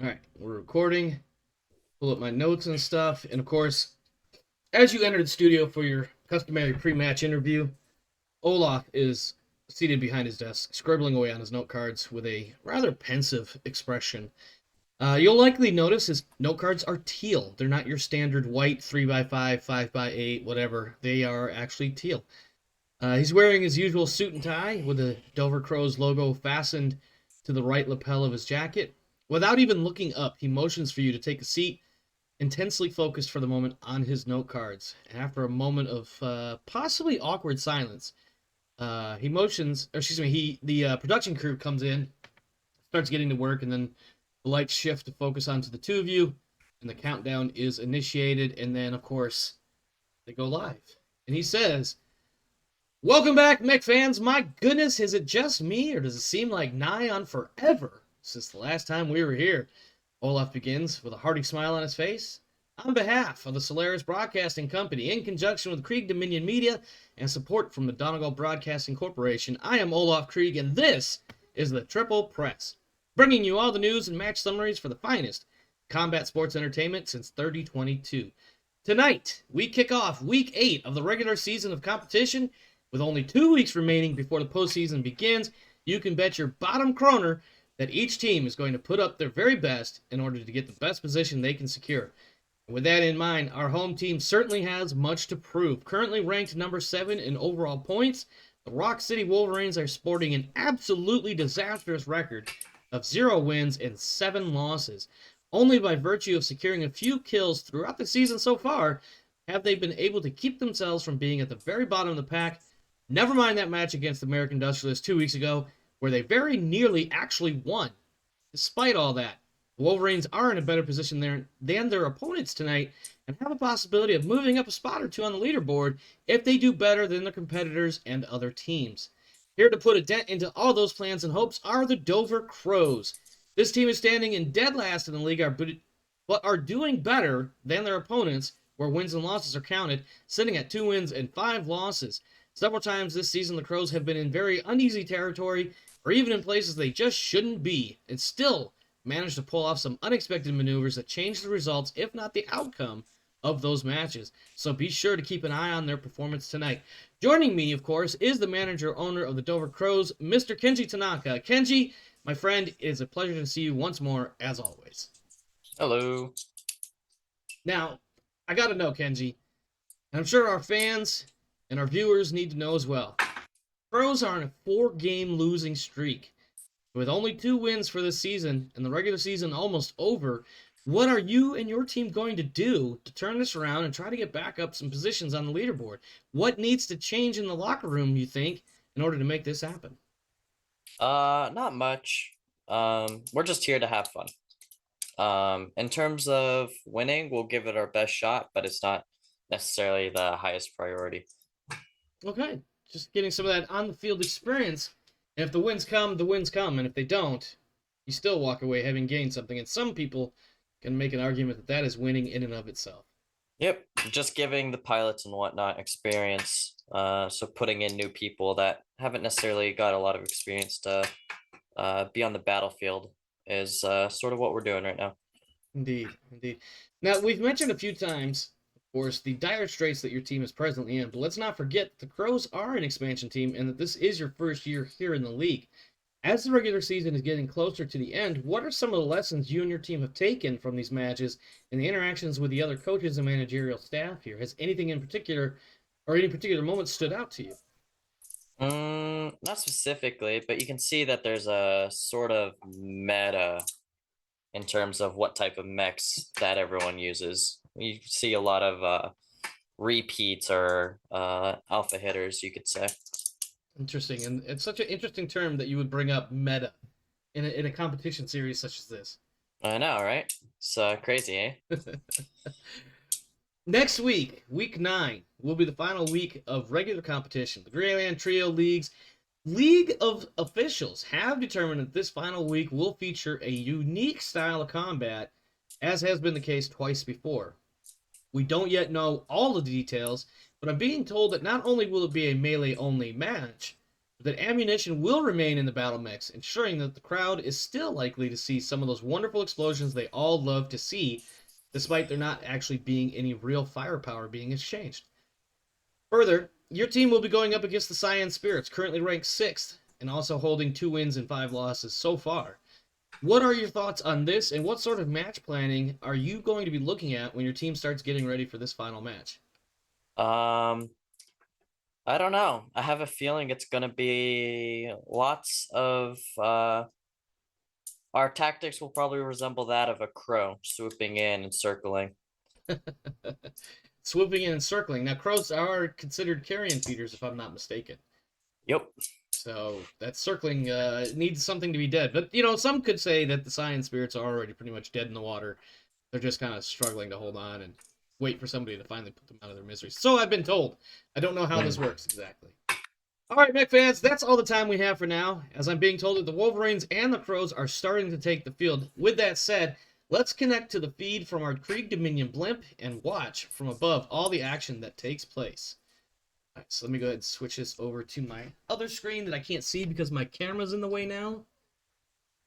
All right, we're recording. Pull up my notes and stuff. And of course, as you enter the studio for your customary pre-match interview, Olaf is seated behind his desk, scribbling away on his note cards with a rather pensive expression. You'll likely notice his note cards are teal. They're not your standard white 3x5, 5x8, whatever. They are actually teal. He's wearing his usual suit and tie with the Dover Crows logo fastened to the right lapel of his jacket. Without even looking up, he motions for you to take a seat, intensely focused for the moment on his note cards. And after a moment of possibly awkward silence, he motions, or excuse me, the production crew comes in, starts getting to work, and then the lights shift to focus onto the two of you, and the countdown is initiated, and then, of course, they go live. And he says, "Welcome back, Mech fans. My goodness, is it just me, or does it seem like nigh on forever since the last time we were here?" Olaf begins with a hearty smile on his face. "On behalf of the Solaris Broadcasting Company, in conjunction with Krieg Dominion Media and support from the Donegal Broadcasting Corporation, I am Olaf Krieg, and this is the Triple Press, bringing you all the news and match summaries for the finest combat sports entertainment since 3022. Tonight, we kick off Week 8 of the regular season of competition. With only 2 weeks remaining before the postseason begins, you can bet your bottom kroner that each team is going to put up their very best in order to get the best position they can secure. And with that in mind, our home team certainly has much to prove. Currently ranked number 7 in overall points, the Rock City Wolverines are sporting an absolutely disastrous record of 0 wins and 7 losses. Only by virtue of securing a few kills throughout the season so far have they been able to keep themselves from being at the very bottom of the pack. Never mind that match against American Industrialists 2 weeks ago, where they very nearly actually won. Despite all that, the Wolverines are in a better position than their opponents tonight and have a possibility of moving up a spot or two on the leaderboard if they do better than their competitors and other teams. Here to put a dent into all those plans and hopes are the Dover Crows. This team is standing in dead last in the league, but are doing better than their opponents, where wins and losses are counted, sitting at 2 wins and 5 losses. Several times this season, the Crows have been in very uneasy territory, or even in places they just shouldn't be, and still managed to pull off some unexpected maneuvers that changed the results, if not the outcome, of those matches. So be sure to keep an eye on their performance tonight. Joining me, of course, is the manager-owner of the Dover Crows, Mr. Kenji Tanaka. Kenji, my friend, it is a pleasure to see you once more, as always. Hello. Now, I gotta know, Kenji, and I'm sure our fans and our viewers need to know as well. Crows are on a 4-game losing streak. With only 2 wins for this season and the regular season almost over, what are you and your team going to do to turn this around and try to get back up some positions on the leaderboard? What needs to change in the locker room, you think, in order to make this happen? Not much. We're just here to have fun. In terms of winning, we'll give it our best shot, but it's not necessarily the highest priority. Okay, just getting some of that on-the-field experience. And if the wins come, the wins come. And if they don't, you still walk away having gained something. And some people can make an argument that that is winning in and of itself. Yep, just giving the pilots and whatnot experience. So putting in new people that haven't necessarily got a lot of experience to be on the battlefield is sort of what we're doing right now. Indeed, indeed. Now, we've mentioned a few times, of course, the dire straits that your team is presently in, but let's not forget that the Crows are an expansion team and that this is your first year here in the league. As the regular season is getting closer to the end, what are some of the lessons you and your team have taken from these matches and the interactions with the other coaches and managerial staff here? Has anything in particular, or any particular moment, stood out to you? Not specifically, but you can see that there's a sort of meta in terms of what type of mechs that everyone uses. You see a lot of repeats or alpha hitters, you could say. Interesting, and it's such an interesting term that you would bring up meta in a competition series such as this. I know, right? It's crazy, eh? Next week, week 9, will be the final week of regular competition. The Grayland Trio League of officials have determined that this final week will feature a unique style of combat, as has been the case twice before. We don't yet know all of the details, but I'm being told that not only will it be a melee-only match, that ammunition will remain in the battle mix, ensuring that the crowd is still likely to see some of those wonderful explosions they all love to see, despite there not actually being any real firepower being exchanged. Further, your team will be going up against the Cyan Spirits, currently ranked 6th, and also holding 2 wins and 5 losses so far. What are your thoughts on this, and what sort of match planning are you going to be looking at when your team starts getting ready for this final match? Um, I don't know. I have a feeling it's gonna be lots of our tactics will probably resemble that of a crow swooping in and circling. Swooping in and circling. Now, crows are considered carrion feeders, if I'm not mistaken. Yep. So that circling needs something to be dead. But, you know, some could say that the Cyan Spirits are already pretty much dead in the water. They're just kind of struggling to hold on and wait for somebody to finally put them out of their misery. So I've been told. I don't know how this works exactly. All right, Mech fans, that's all the time we have for now, as I'm being told that the Wolverines and the Crows are starting to take the field. With that said, let's connect to the feed from our Krieg Dominion blimp and watch from above all the action that takes place. All right, so let me go ahead and switch this over to my other screen that I can't see because my camera's in the way now.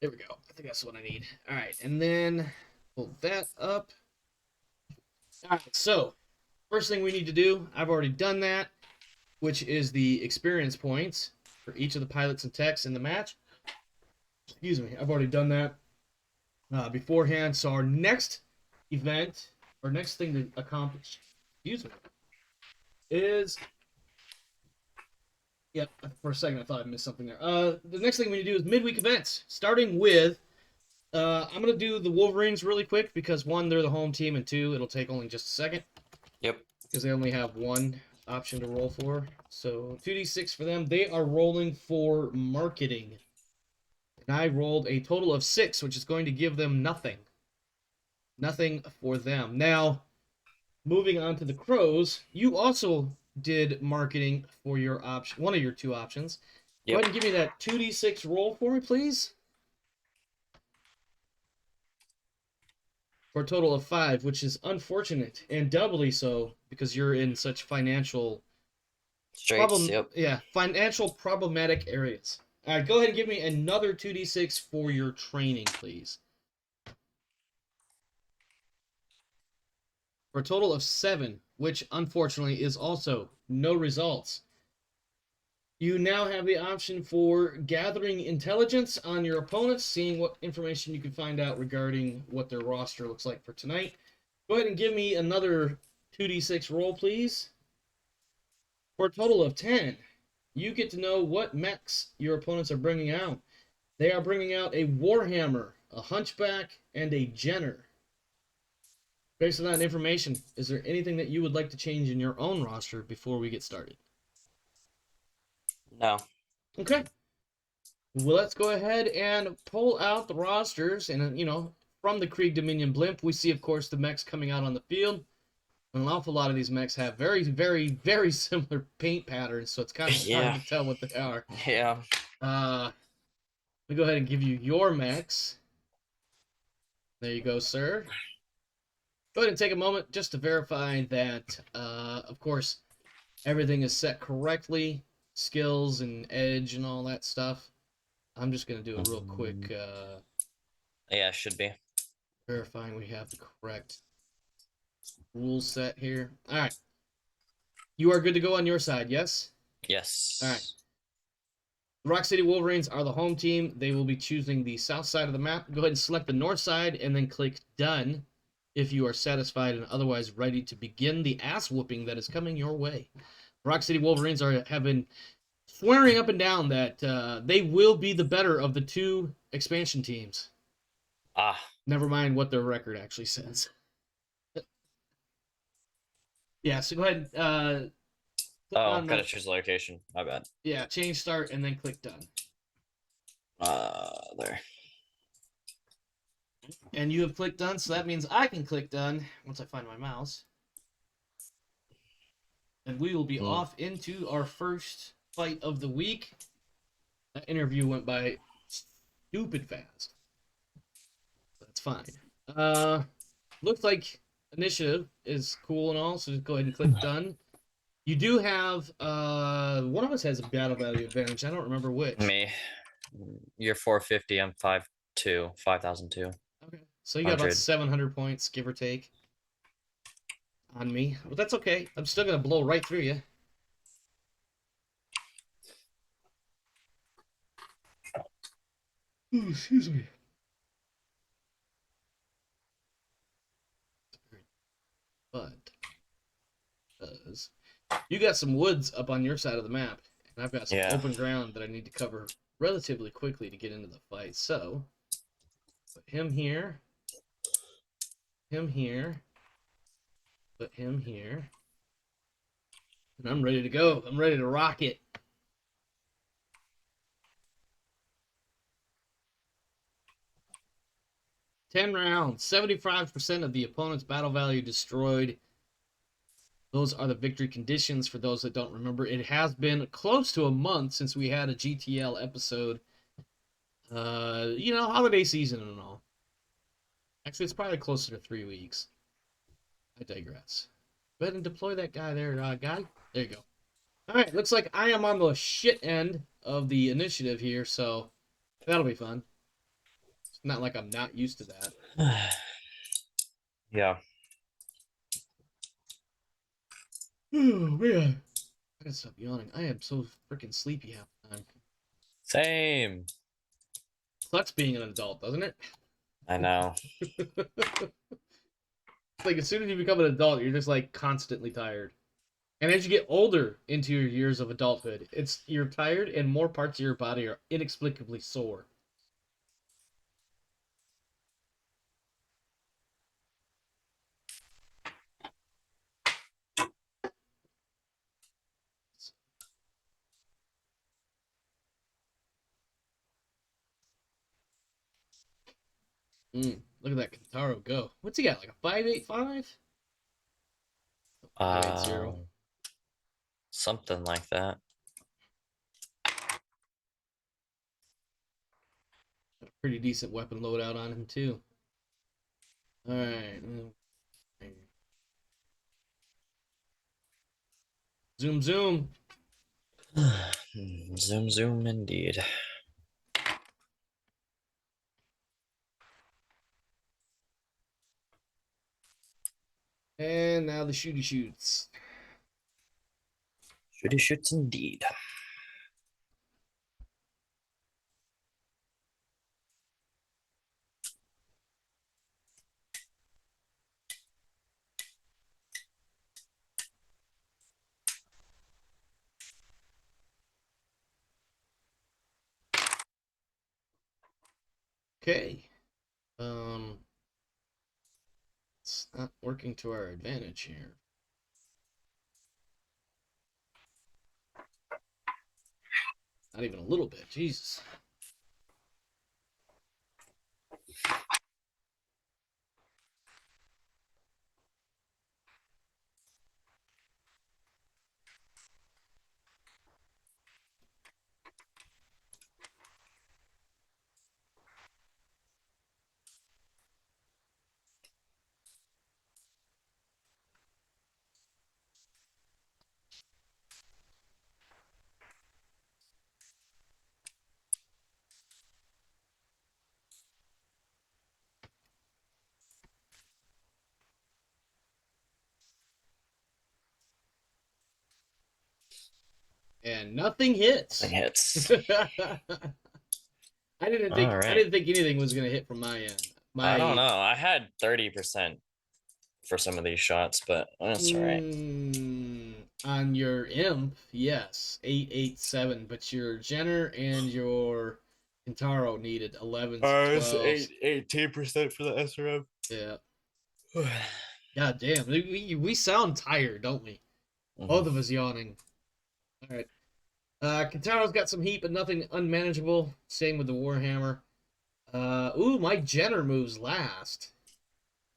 There we go. I think that's what I need. All right, and then pull that up. All right, so first thing we need to do, I've already done that, which is the experience points for each of the pilots and techs in the match. Excuse me, I've already done that beforehand. So our next event, or next thing to accomplish, excuse me, is, yep, for a second I thought I missed something there. The next thing we need to do is midweek events, starting with, I'm going to do the Wolverines really quick because one, they're the home team, and two, it'll take only just a second. Yep. Because they only have one option to roll for. So 2d6 for them. They are rolling for marketing. And I rolled a total of 6, which is going to give them nothing. Nothing for them. Now, moving on to the Crows, you also did marketing for your option, one of your 2 options. Go Yep. ahead and give me that 2d6 roll for me, please. For a total of 5, which is unfortunate, and doubly so because you're in such financial Straits. Yep. financial problematic areas. All right, go ahead and give me another 2d6 for your training, please. For a total of 7, which unfortunately is also no results. You now have the option for gathering intelligence on your opponents, seeing what information you can find out regarding what their roster looks like for tonight. Go ahead and give me another 2d6 roll, please. For a total of 10, you get to know what mechs your opponents are bringing out. They are bringing out a Warhammer, a Hunchback, and a Jenner. Based on that information, is there anything that you would like to change in your own roster before we get started? No. Okay. Well, let's go ahead and pull out the rosters. And, you know, from the Krieg Dominion blimp, we see, of course, the mechs coming out on the field. And an awful lot of these mechs have very, very, very similar paint patterns, so it's kind of hard to tell what they are. Yeah. Let me go ahead and give you your mechs. There you go, sir. Go ahead and take a moment just to verify that, of course, everything is set correctly, skills and edge and all that stuff. I'm just going to do a real quick Yeah, should be. verifying we have the correct rule set here. All right. You are good to go on your side, yes? Yes. All right. Rock City Wolverines are the home team. They will be choosing the south side of the map. Go ahead and select the north side and then click Done if you are satisfied and otherwise ready to begin the ass whooping that is coming your way. Rock City Wolverines have been swearing up and down that they will be the better of the 2 expansion teams. Ah. Never mind what their record actually says. Yeah, so go ahead. Gotta choose the location. My bad. Yeah, change start and then click Done. There. And you have clicked Done, so that means I can click Done once I find my mouse. And we will be off into our first fight of the week. That interview went by stupid fast. That's fine. Looks like initiative is cool and all, so just go ahead and click Done. You do have one of us has a battle value advantage. I don't remember which. Me. You're 450. I'm 5'2", 5,002. Okay. So you got about 700 points, give or take, on me. But that's okay. I'm still gonna blow right through you. Ooh, excuse me. But because you got some woods up on your side of the map, and I've got some open ground that I need to cover relatively quickly to get into the fight. So put him here, him here, put him here, and I'm ready to go. I'm ready to rock it. 10 rounds, 75% of the opponent's battle value destroyed. Those are the victory conditions for those that don't remember. It has been close to a month since we had a GTL episode. Holiday season and all. Actually, it's probably closer to 3 weeks. I digress. Go ahead and deploy that guy there, guy. There you go. All right, looks like I am on the shit end of the initiative here, so that'll be fun. It's not like I'm not used to that. Yeah. Oh, man. I gotta stop yawning. I am so freaking sleepy half the time. Same. Sucks being an adult, doesn't it? I know. It's like as soon as you become an adult, you're just like constantly tired. And as you get older into your years of adulthood, you're tired and more parts of your body are inexplicably sore. Look at that Kentaro go. What's he got? Like a 5.85? 5.80. Something like that. A pretty decent weapon loadout on him too. All right. Zoom, zoom. Zoom, zoom, indeed. And now the shooty shoots. Shooty shoots, indeed. Okay. It's not working to our advantage here. Not even a little bit. Jesus. And nothing hits. Nothing hits. I didn't think anything was gonna hit from my end. I don't know. I had 30% for some of these shots, but that's all right. On your imp, yes, 887, but your Jenner and your Kintaro needed 11 to 12. 18% for the SRM. Yeah. God damn, we sound tired, don't we? Both of us yawning. All right. Kintaro's got some heat, but nothing unmanageable. Same with the Warhammer. My Jenner moves last,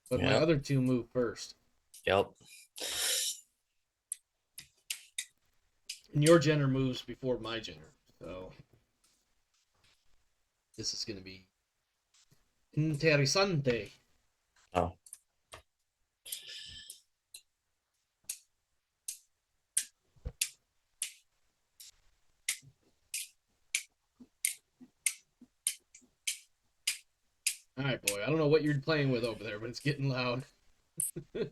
but my other two move first. Yep. And your Jenner moves before my Jenner, so this is gonna be interesante. Oh. All right, boy. I don't know what you're playing with over there, but it's getting loud.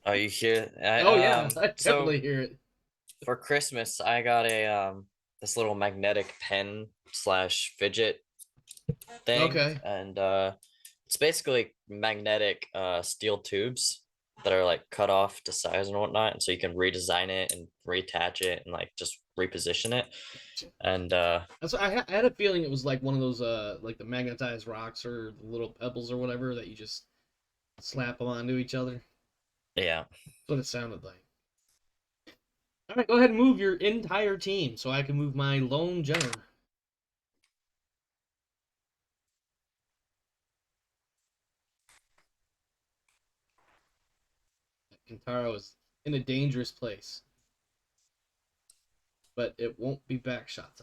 Oh, you hear? Oh yeah, I So definitely hear it. for Christmas, I got a this little magnetic pen slash fidget thing, Okay. and it's basically magnetic steel tubes that are like cut off to size and whatnot, and so you can redesign it and reattach it and like just reposition it. And That's I had a feeling it was like one of those like the magnetized rocks or the little pebbles or whatever that you just slap them onto each other. yeah, That's what it sounded like. All right, go ahead and move your entire team so I can move my lone general. Kintaro is in a dangerous place, but it won't be back shots.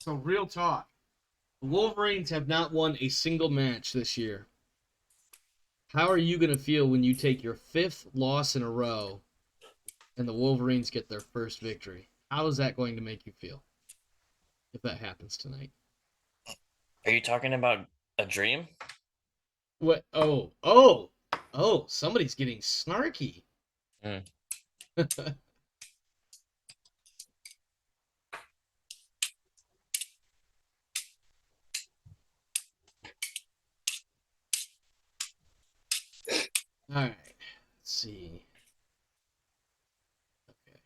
So, real talk. The Wolverines have not won a single match this year. How are you going to feel when you take your fifth loss in a row and the Wolverines get their first victory? How is that going to make you feel if that happens tonight? are you talking about a dream? What? Oh, somebody's getting snarky. Mm. All right. Let's see. Okay.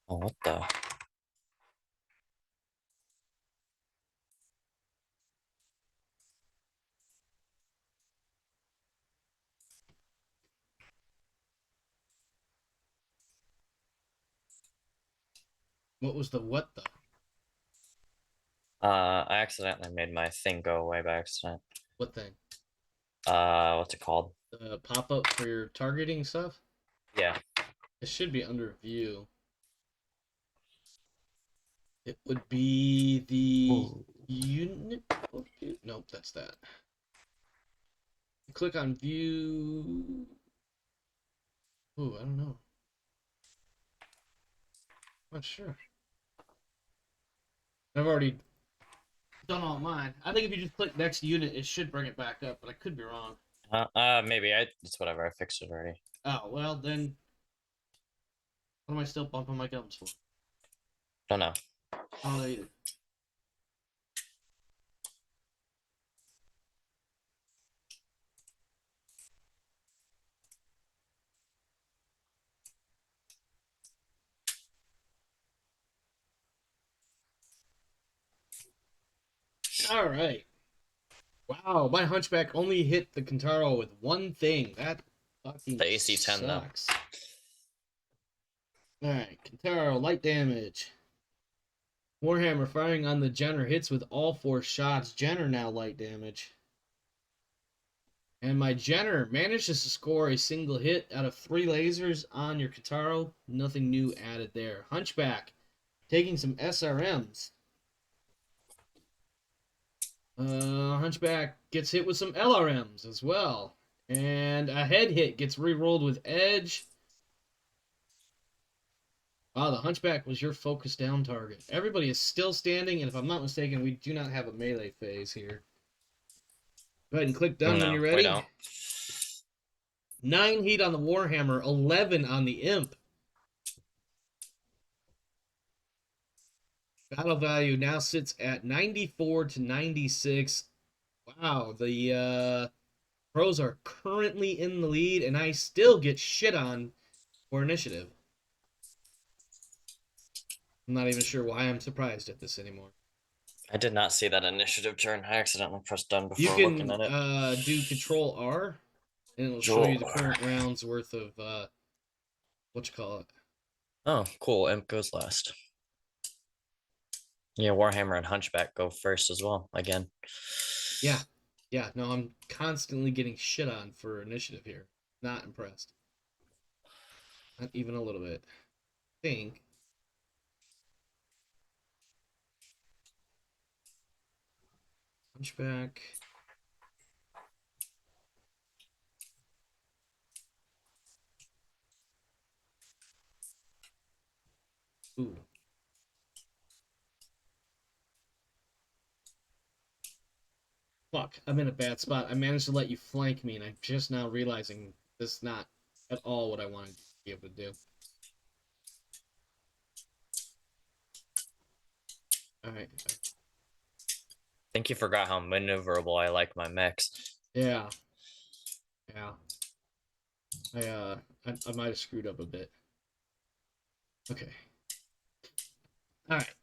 Oh, what the? What was the what though? I accidentally made my thing go away by accident. What thing? What's it called? The pop up for your targeting stuff? Yeah. It should be under view. It would be the Ooh. unit. Nope, that's that. Click on view. Ooh, I don't know. I'm not sure. I've already done all mine. I think if you just click next unit, it should bring it back up, but I could be wrong. Maybe it's whatever. I fixed it already. Oh, well, then what am I still bumping my gums for? Don't know. I don't know either. All right. Wow, my hunchback only hit the Kintaro with one thing. That fucking The AC-10 though. sucks. All right, Kintaro, light damage. Warhammer firing on the Jenner hits with all four shots. Jenner now light damage. And my Jenner manages to score a single hit out of 3 lasers on your Kintaro. Nothing new added there. Hunchback taking some SRMs. Hunchback gets hit with some LRMs as well. And a head hit gets re-rolled with Edge. Wow, the Hunchback was your focus down target. Everybody is still standing, and if I'm not mistaken, we do not have a melee phase here. Go ahead and click done when No, you're we ready. don't. 9 heat on the Warhammer, 11 on the Imp. Battle value now sits at 94 to 96. Wow, the pros are currently in the lead, and I still get shit on for initiative. I'm not even sure why I'm surprised at this anymore. I did not see that initiative turn. I accidentally pressed done You before looking can at it. do Control R, and it'll show you the Sure. current rounds worth of what you call it. Oh, cool. Imp goes last. Yeah, Warhammer and Hunchback go first as well, again. Yeah. Yeah, no, I'm constantly getting shit on for initiative here. Not impressed. Not even a little bit. Think. Hunchback. Ooh. Fuck, I'm in a bad spot. I managed to let you flank me, and I'm just now realizing this is not at all what I wanted to be able to do. Alright. I think you forgot how maneuverable I like my mechs. Yeah. Yeah. I might have screwed up a bit. Okay. Alright.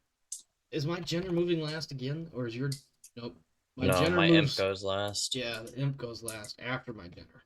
Is my Jenner moving last again? Or is your nope. My No, Jenner my Imp moves, goes last. yeah, the imp goes last after my Jenner.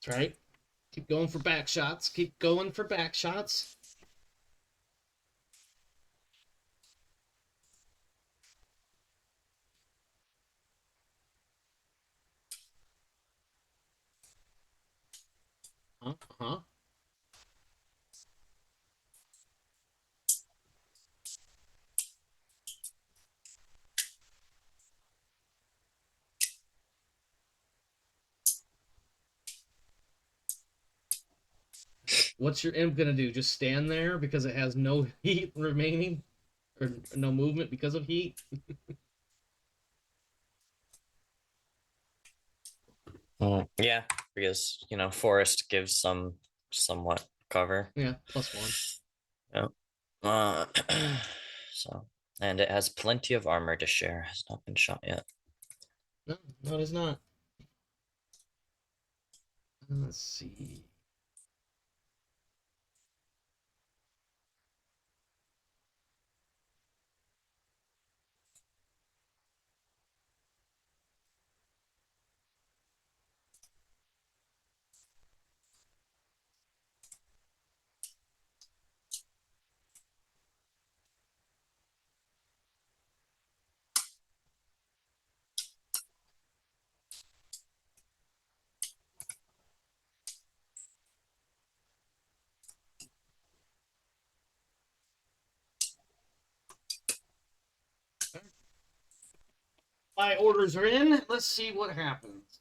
That's right. Keep going for back shots. Keep going for back shots. Uh-huh. What's your imp gonna do? Just stand there because it has no heat remaining? Or no movement because of heat? Yeah, because forest gives some somewhat cover. Yeah, +1. Yeah. Uh, so, and it has plenty of armor to share. Has not been shot yet. No, no, it is not. Let's see. My orders are in. Let's see what happens.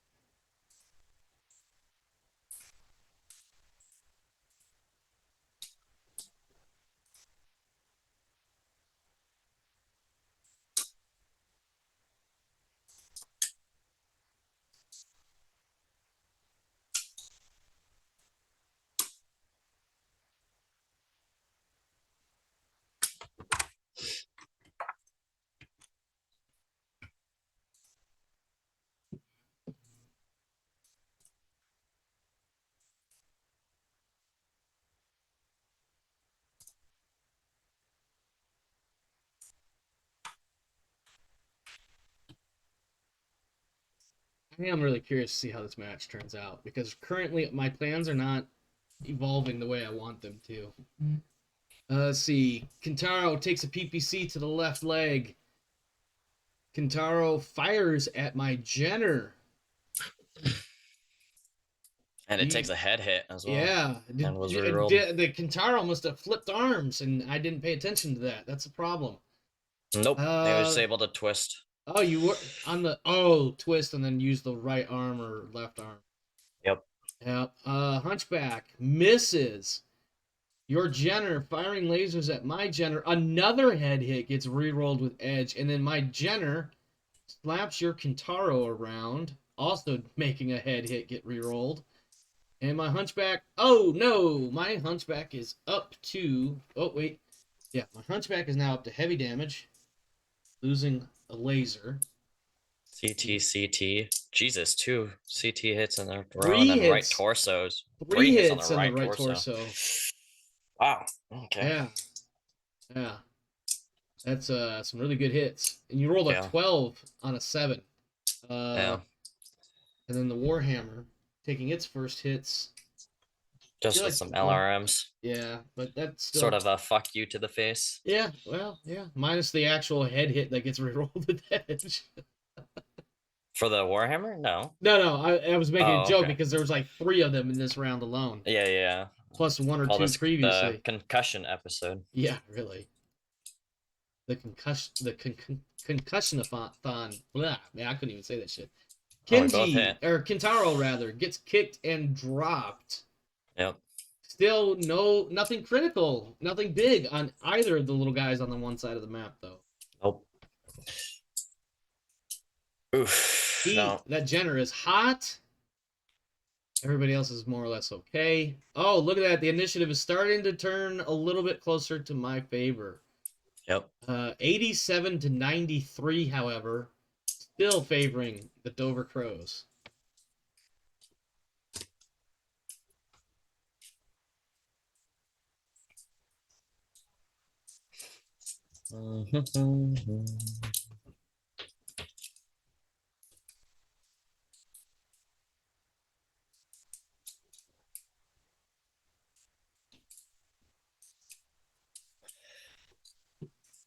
I am really curious to see how this match turns out because currently my plans are not evolving the way I want them to. Let's see. Kintaro takes a PPC to the left leg. Kintaro fires at my Jenner. And it takes a head hit as well. Yeah, And was rerolled. the Kintaro must have flipped arms, and I didn't pay attention to that. That's a problem. Nope. It was Uh, able to twist. you were on the twist and then use the right arm or left arm. Yep. Yep. Hunchback misses. Your Jenner firing lasers at my Jenner. Another head hit gets re-rolled with edge, and then my Jenner slaps your Kintaro around, also making a head hit get re-rolled. And my Hunchback. Oh no, my Hunchback is up to. Oh wait, yeah, my Hunchback is now up to heavy damage, losing a laser. CT, CT. Jesus, 2 CT hits in a row and Three then right hits. torsos. Three 3 hits on the hits in the right right torso. torso. Wow. Okay. Yeah, yeah. That's some really good hits. And you rolled a Yeah. 12 on a 7. Yeah. And then the Warhammer taking its first hits. I Just feel with like some well, LRMs. yeah, but that's Sort still of a fuck you to the face. yeah, well, yeah, minus the actual head hit that gets rerolled with edge. For the Warhammer? No. No, I was making a Oh, joke okay. because there was like 3 of them in this round alone, Yeah, yeah. plus 1 or Call 2 this the previously. concussion episode. Yeah, really. The concussion-a-thon. Blah, man, I couldn't even say that shit. Oh, we both Kenji hit. or Kintaro rather gets kicked and dropped. Yep. Still nothing critical, nothing big on either of the little guys on the one side of the map though. Nope. Oof. No. That Jenner is hot. Everybody else is more or less okay. Oh, look at that. The initiative is starting to turn a little bit closer to my favor. Yep. 87 to 93, however, still favoring the Dover Crows.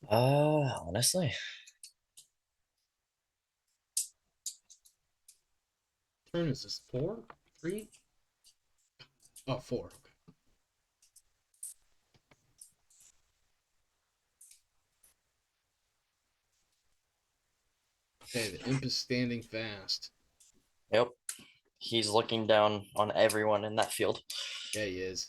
Honestly. Turn is this 4? 3? Oh, 4. Okay, the imp is standing fast. Yep. He's looking down on everyone in that field. Yeah, he is.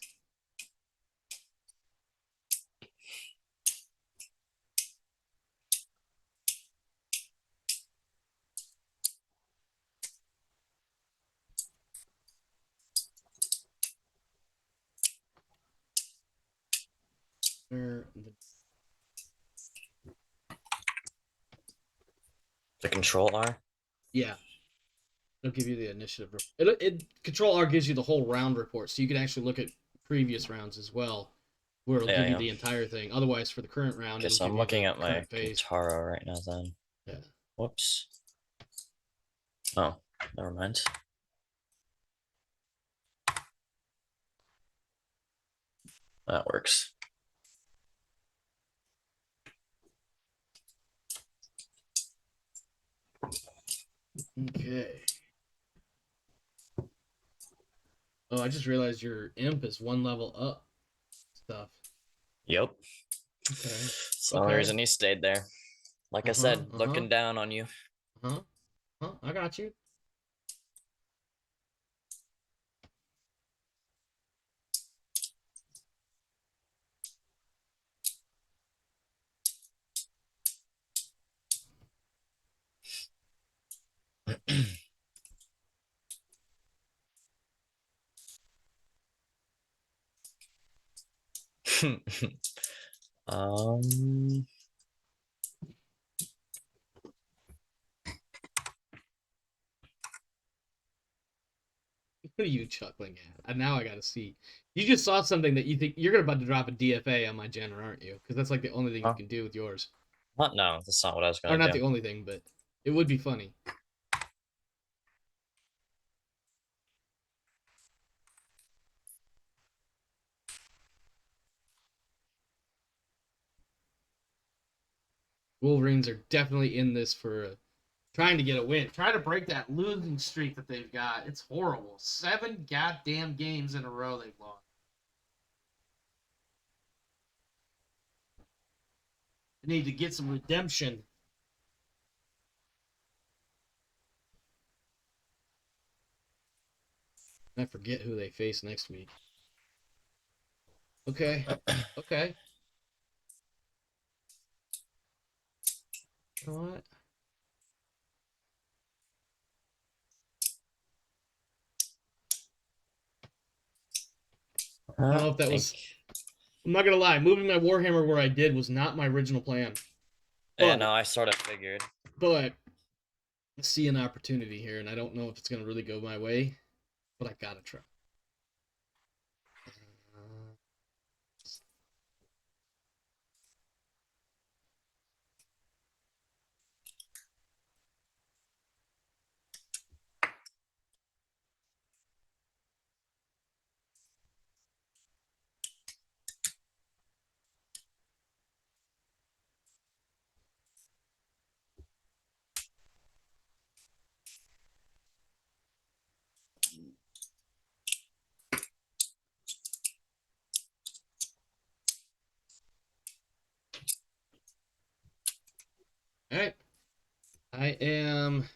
The The control R. Yeah, it'll give you the initiative. It Control R gives you the whole round report, so you can actually look at previous rounds as well, where it'll give you Yeah. the entire thing. Otherwise, for the current round, Okay, it'll so give I'm you looking the at my current phase. Kintaro right now then. Yeah. Whoops. Oh, never mind. That works. Okay. Oh, I just realized your imp is 1 level up. Stuff. Yep. Okay. That's the only reason he stayed there. Like I said, looking down on you. I got you. um. What are you chuckling at? Now I gotta see. You just saw something that you think you're about to drop a DFA on my Jenner, aren't you? Because that's like the only thing you Huh? can do with yours. What? No, that's not what I was Or gonna not do. the only thing, but it would be funny. Wolverines are definitely in this for trying to get a win, trying to break that losing streak that they've got. It's horrible. 7 goddamn games in a row they've lost. They need to get some redemption. I forget who they face next week. Okay. Okay. You know what? I don't know if that was. I'm not gonna lie. Moving my Warhammer where I did was not my original plan. Yeah, But no, I sort of figured. but I see an opportunity here, and I don't know if it's gonna really go my way, but I gotta try. Uh, all right. I am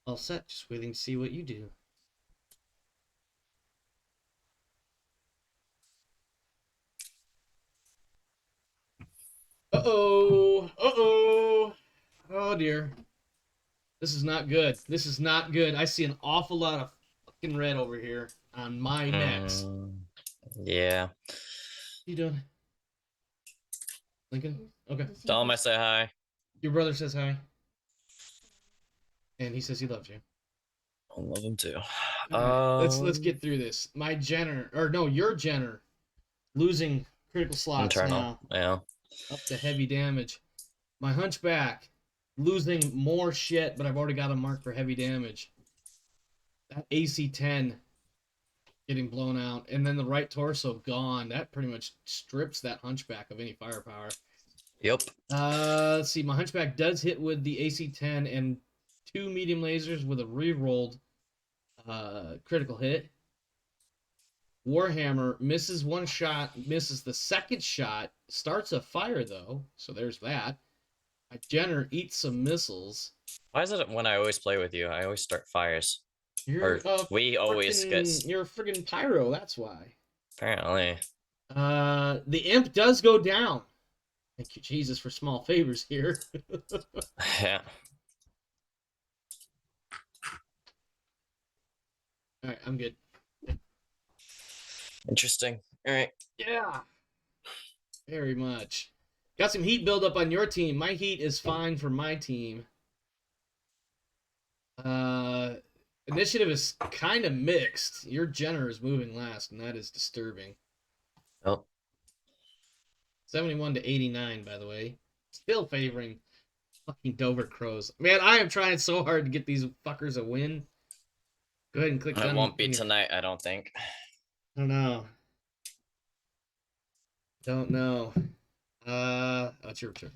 all set. Just waiting to see what you do. Uh-oh. Uh-oh. Oh dear. This is not good. This is not good. I see an awful lot of fucking red over here on my mechs. Yeah. What you doing? Lincoln? Okay. Tell him I say hi. Your brother says hi. And he says he loves you. I love him too. All right. Let's get through this. My Jenner, or no, your Jenner losing critical slots internal. now. Yeah. Up to heavy damage. My Hunchback losing more shit, but I've already got a mark for heavy damage. That AC-10 getting blown out, and then the right torso gone. That pretty much strips that Hunchback of any firepower. Yep. Let's see. My Hunchback does hit with the AC-10 and 2 medium lasers with a re-rolled critical hit. Warhammer misses one shot, misses the second shot, starts a fire though, so there's that. My Jenner eats some missiles. Why is it when I always play with you, I always start fires? You're we always get. You're a friggin' pyro, that's why. Apparently. The imp does go down. Thank you, Jesus, for small favors here. Yeah. All right, I'm good. Interesting. All right. Yeah, very much. Got some heat buildup on your team. My heat is fine for my team. Initiative is kind of mixed. Your Jenner is moving last, and that is disturbing. Oh. 71 to 89, by the way. Still favoring fucking Dover Crows. Man, I am trying so hard to get these fuckers a win. Go ahead and click done. It won't be tonight, I don't think. I don't know. Don't know. It's your turn.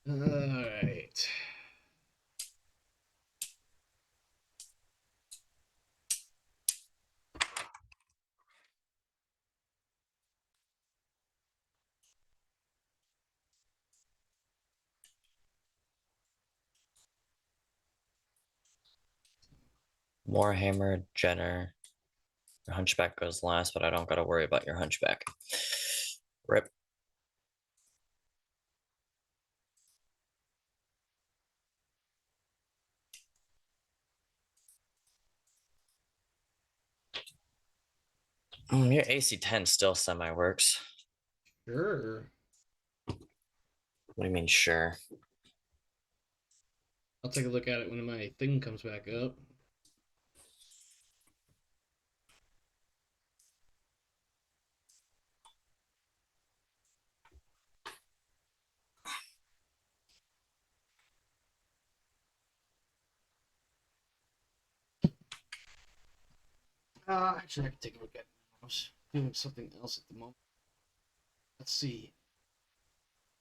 All right. Warhammer, Jenner. Your Hunchback goes last, but I don't gotta worry about your Hunchback. Rip. Your AC-10 still semi-works. Sure. What do you mean, sure? I'll take a look at it when my thing comes back up. Actually, I can take a look at it. I was doing something else at the moment. Let's see.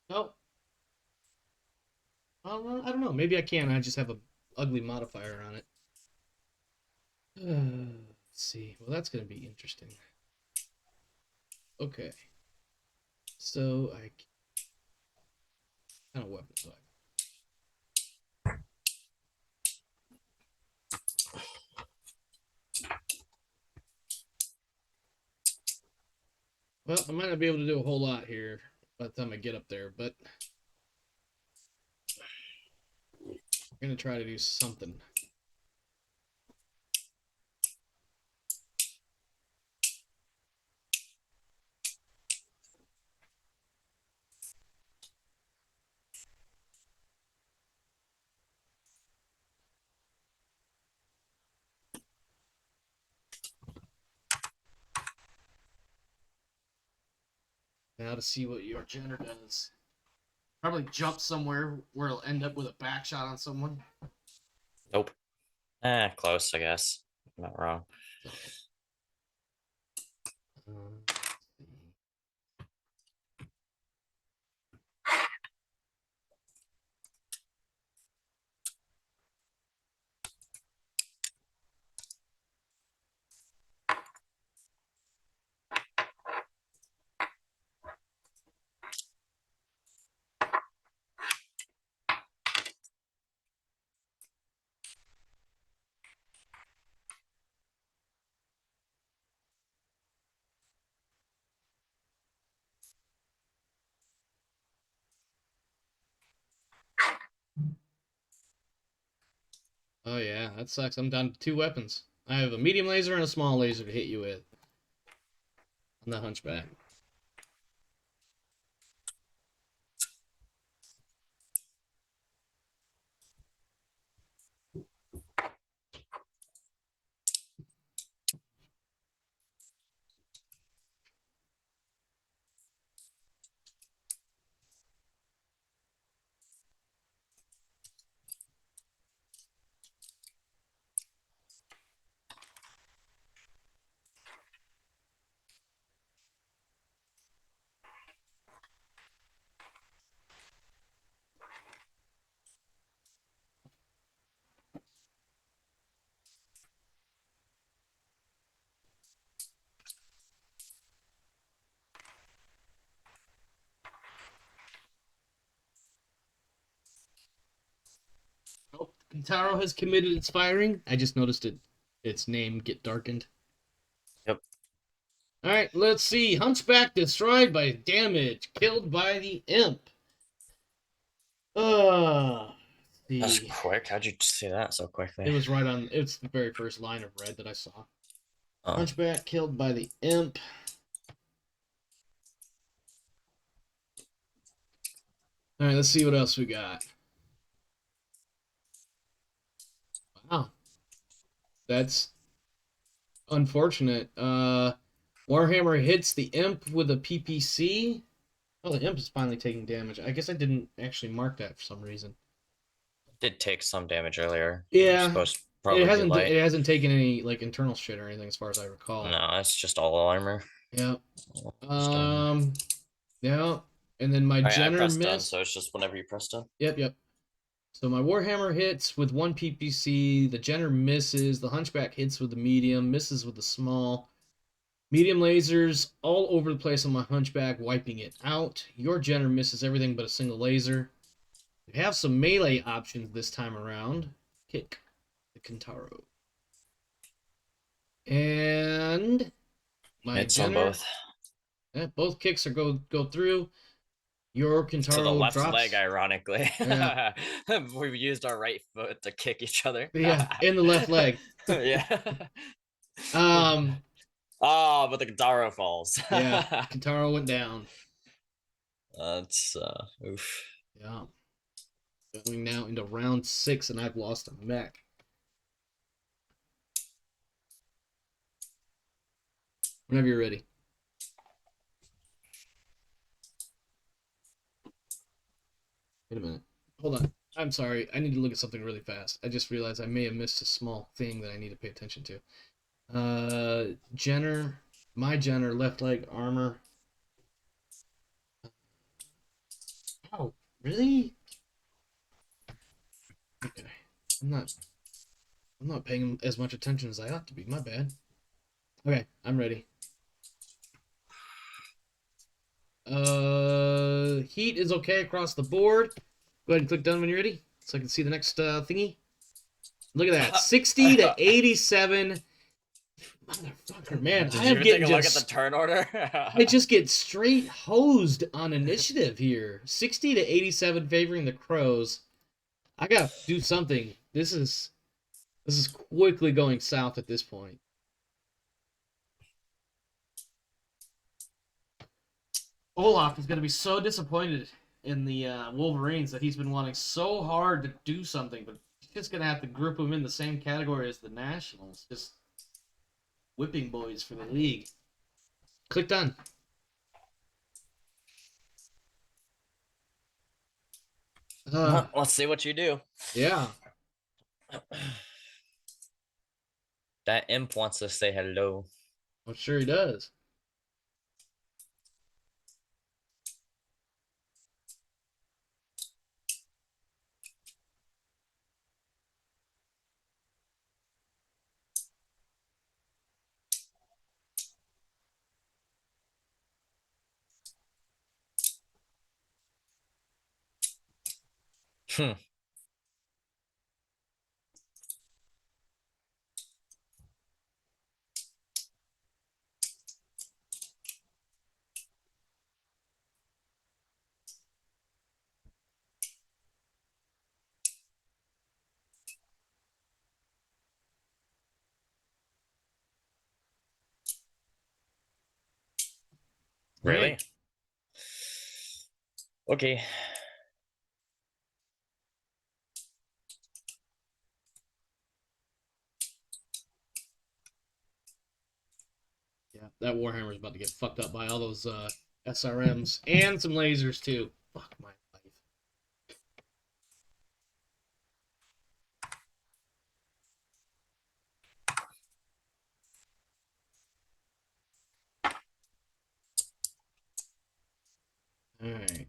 Oh, I don't know. Maybe I can. I just have a ugly modifier on it. Let's see. Well, that's going to be interesting. Okay. So I kind of weapons do I? Well, I might not be able to do a whole lot here by the time I get up there, but I'm gonna try to do something. Now to see what your Jenner does. Probably jump somewhere where it'll end up with a back shot on someone. Nope. Close, I guess. Not wrong. So, oh yeah, that sucks. I'm down to 2 weapons. I have a medium laser and a small laser to hit you with. On the hunchback. Oh, Kintaro has committed its firing. I just noticed its name get darkened. Yep. Alright, let's see. Hunchback destroyed by damage. Killed by the imp. That's See. quick. How'd you see that so quickly? It was right on. It's the very first line of red that I saw. Oh. Hunchback killed by the imp. All right, let's see what else we got. Wow, that's unfortunate. Warhammer hits the imp with a PPC. Oh, the imp is finally taking damage. I guess I didn't actually mark that for some reason. Did take some damage earlier. You're Yeah, supposed to probably be light. it hasn't taken any like internal shit or anything as far as I recall. No, it's just all armor. Yeah. Just armor. Yeah. And then my All right, I Jenner pressed done, missed. so it's just whenever you press done. Yep. So my Warhammer hits with 1 PPC. The Jenner misses. The Hunchback hits with the medium, misses with the small. Medium lasers all over the place on my Hunchback, wiping it out. Your Jenner misses everything but a single laser. We have some melee options this time around. Kick the Kintaro. And my Hits on Jenner. both. Yeah, both kicks are go through. Your To the Kintaro left drops. leg, ironically. Yeah. We've used our right foot to kick each other. Yeah, in the left leg. Yeah. Um, Oh, but the Daro falls. yeah, Kintaro went down. That's oof. Yeah. Going now into round 6, and I've lost a mech. Whenever you're ready. Wait a minute. Hold on. I'm sorry. I need to look at something really fast. I just realized I may have missed a small thing that I need to pay attention to. Jenner. My Jenner, left leg armor. Oh, really? Okay. I'm not I'm not paying as much attention as I ought to be. My bad. Okay, I'm ready. Heat is okay across the board. Go ahead and click done when you're ready, so I can see the next thingy. Look at that, 60 to 87. Motherfucker, man, Did I you am even take getting a look at the just turn order? I just get straight hosed on initiative here. 60 to 87 favoring the Crows. I gotta do something. This is quickly going south at this point. Olaf is gonna be so disappointed in the Wolverines that he's been wanting so hard to do something, but he's just gonna have to group them in the same category as the Nationals. Just whipping boys for the league. Click done. Let's see what you do. Yeah, That imp wants to say hello. I'm sure he does. Hmm. All Really? right. Okay. Yeah, that Warhammer's about to get fucked up by all those SRMs and some lasers too. Fuck my life. All right.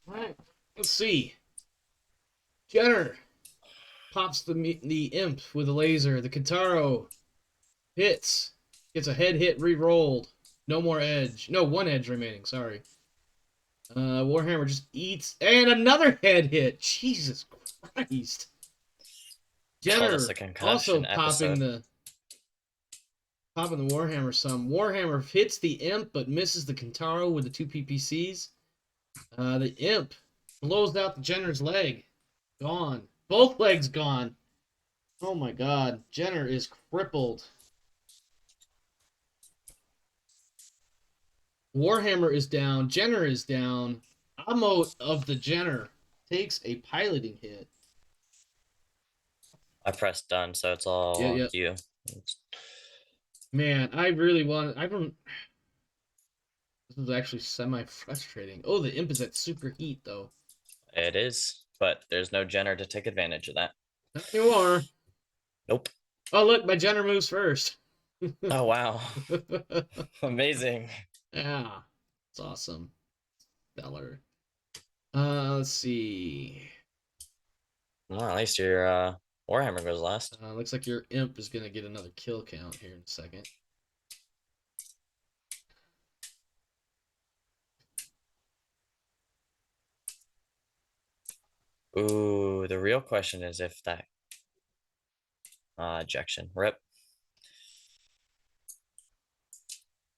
All right. Let's see. Jenner pops the imp with a laser. The Kintaro hits. Gets a head hit re-rolled. No more edge. No, one edge remaining. Sorry. Warhammer just eats and another head hit. Jesus Christ. Call this a Jenner also concussion popping episode. the Warhammer some. Warhammer hits the imp but misses the Kintaro with the two PPCs. The imp blows out the Jenner's leg. Gone. Both legs gone. Oh my god. Jenner is crippled. Warhammer is down. Jenner is down. Amo of the Jenner takes a piloting hit. I pressed done, so it's Yeah, all yeah. you. Man, I really want. I don't. This is actually semi frustrating. Oh, the imp is at super heat though. It is, but there's no Jenner to take advantage of that. Not anymore. Nope. Oh, look, my Jenner moves first. Oh, wow. Amazing. Yeah, it's awesome. Stellar. Let's see. Well, at least your Warhammer goes last. Looks like your imp is gonna get another kill count here in a second. Ooh, the real question is if that ejection. Rip.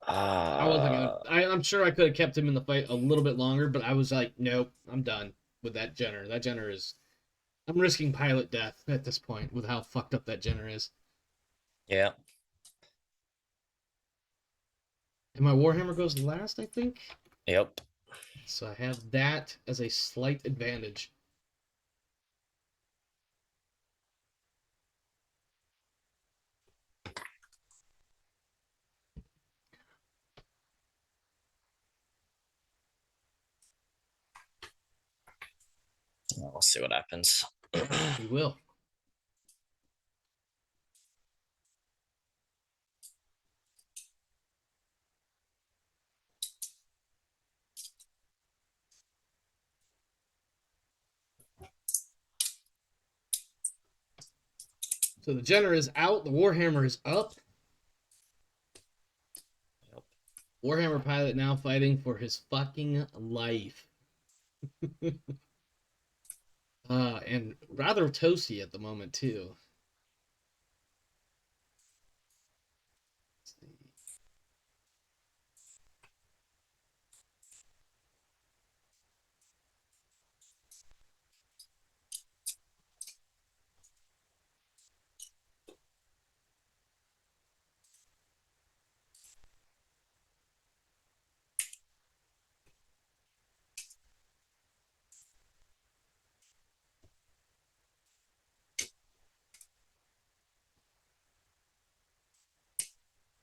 I wasn't gonna. Uh, I'm sure I could have kept him in the fight a little bit longer, but I was like, nope, I'm done with that Jenner. That Jenner is. I'm risking pilot death at this point with how fucked up that Jenner is. yeah. And my Warhammer goes last, I think. Yep. So I have that as a slight advantage. We'll see what happens. We will. So the Jenner is out. The Warhammer is up. Yep. Warhammer pilot now fighting for his fucking life. And rather toasty at the moment, too. Let's see.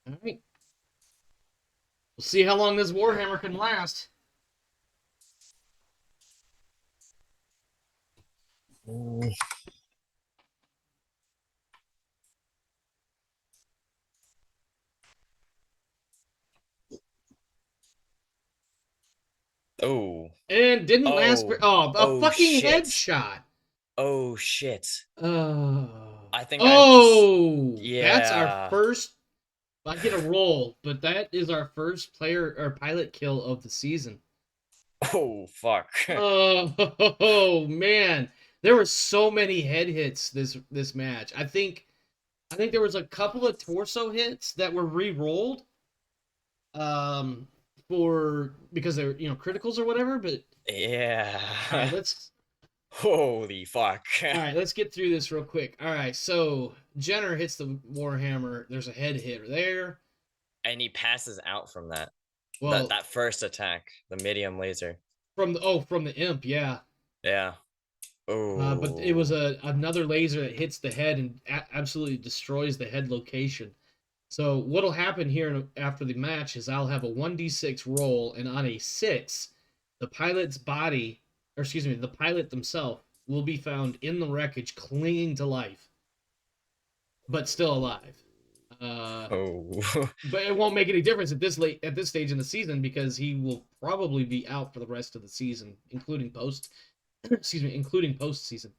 All right. We'll see how long this Warhammer can last. Oh. And didn't last for... Oh, a Oh fucking shit. headshot. Oh shit. I think I just That's our yeah. first... I get a roll, but that is our first player or pilot kill of the season. Oh fuck. Oh man, there were so many head hits this match. I think there was a couple of torso hits that were re-rolled, um, for because they're criticals or whatever. But Yeah. all right, let's Holy fuck. get through this real quick. All right, so Jenner hits the Warhammer. There's a head hitter there. And he passes out from that. Well, That first attack, the medium laser. from the imp, yeah. Yeah. Oh. But it was another laser that hits the head and absolutely destroys the head location. So what'll happen here after the match is I'll have a 1d6 roll, and on a 6, the pilot's body, or excuse me, the pilot themselves will be found in the wreckage, clinging to life, but still alive. Oh. But it won't make any difference at this stage in the season because he will probably be out for the rest of the season, including including postseason.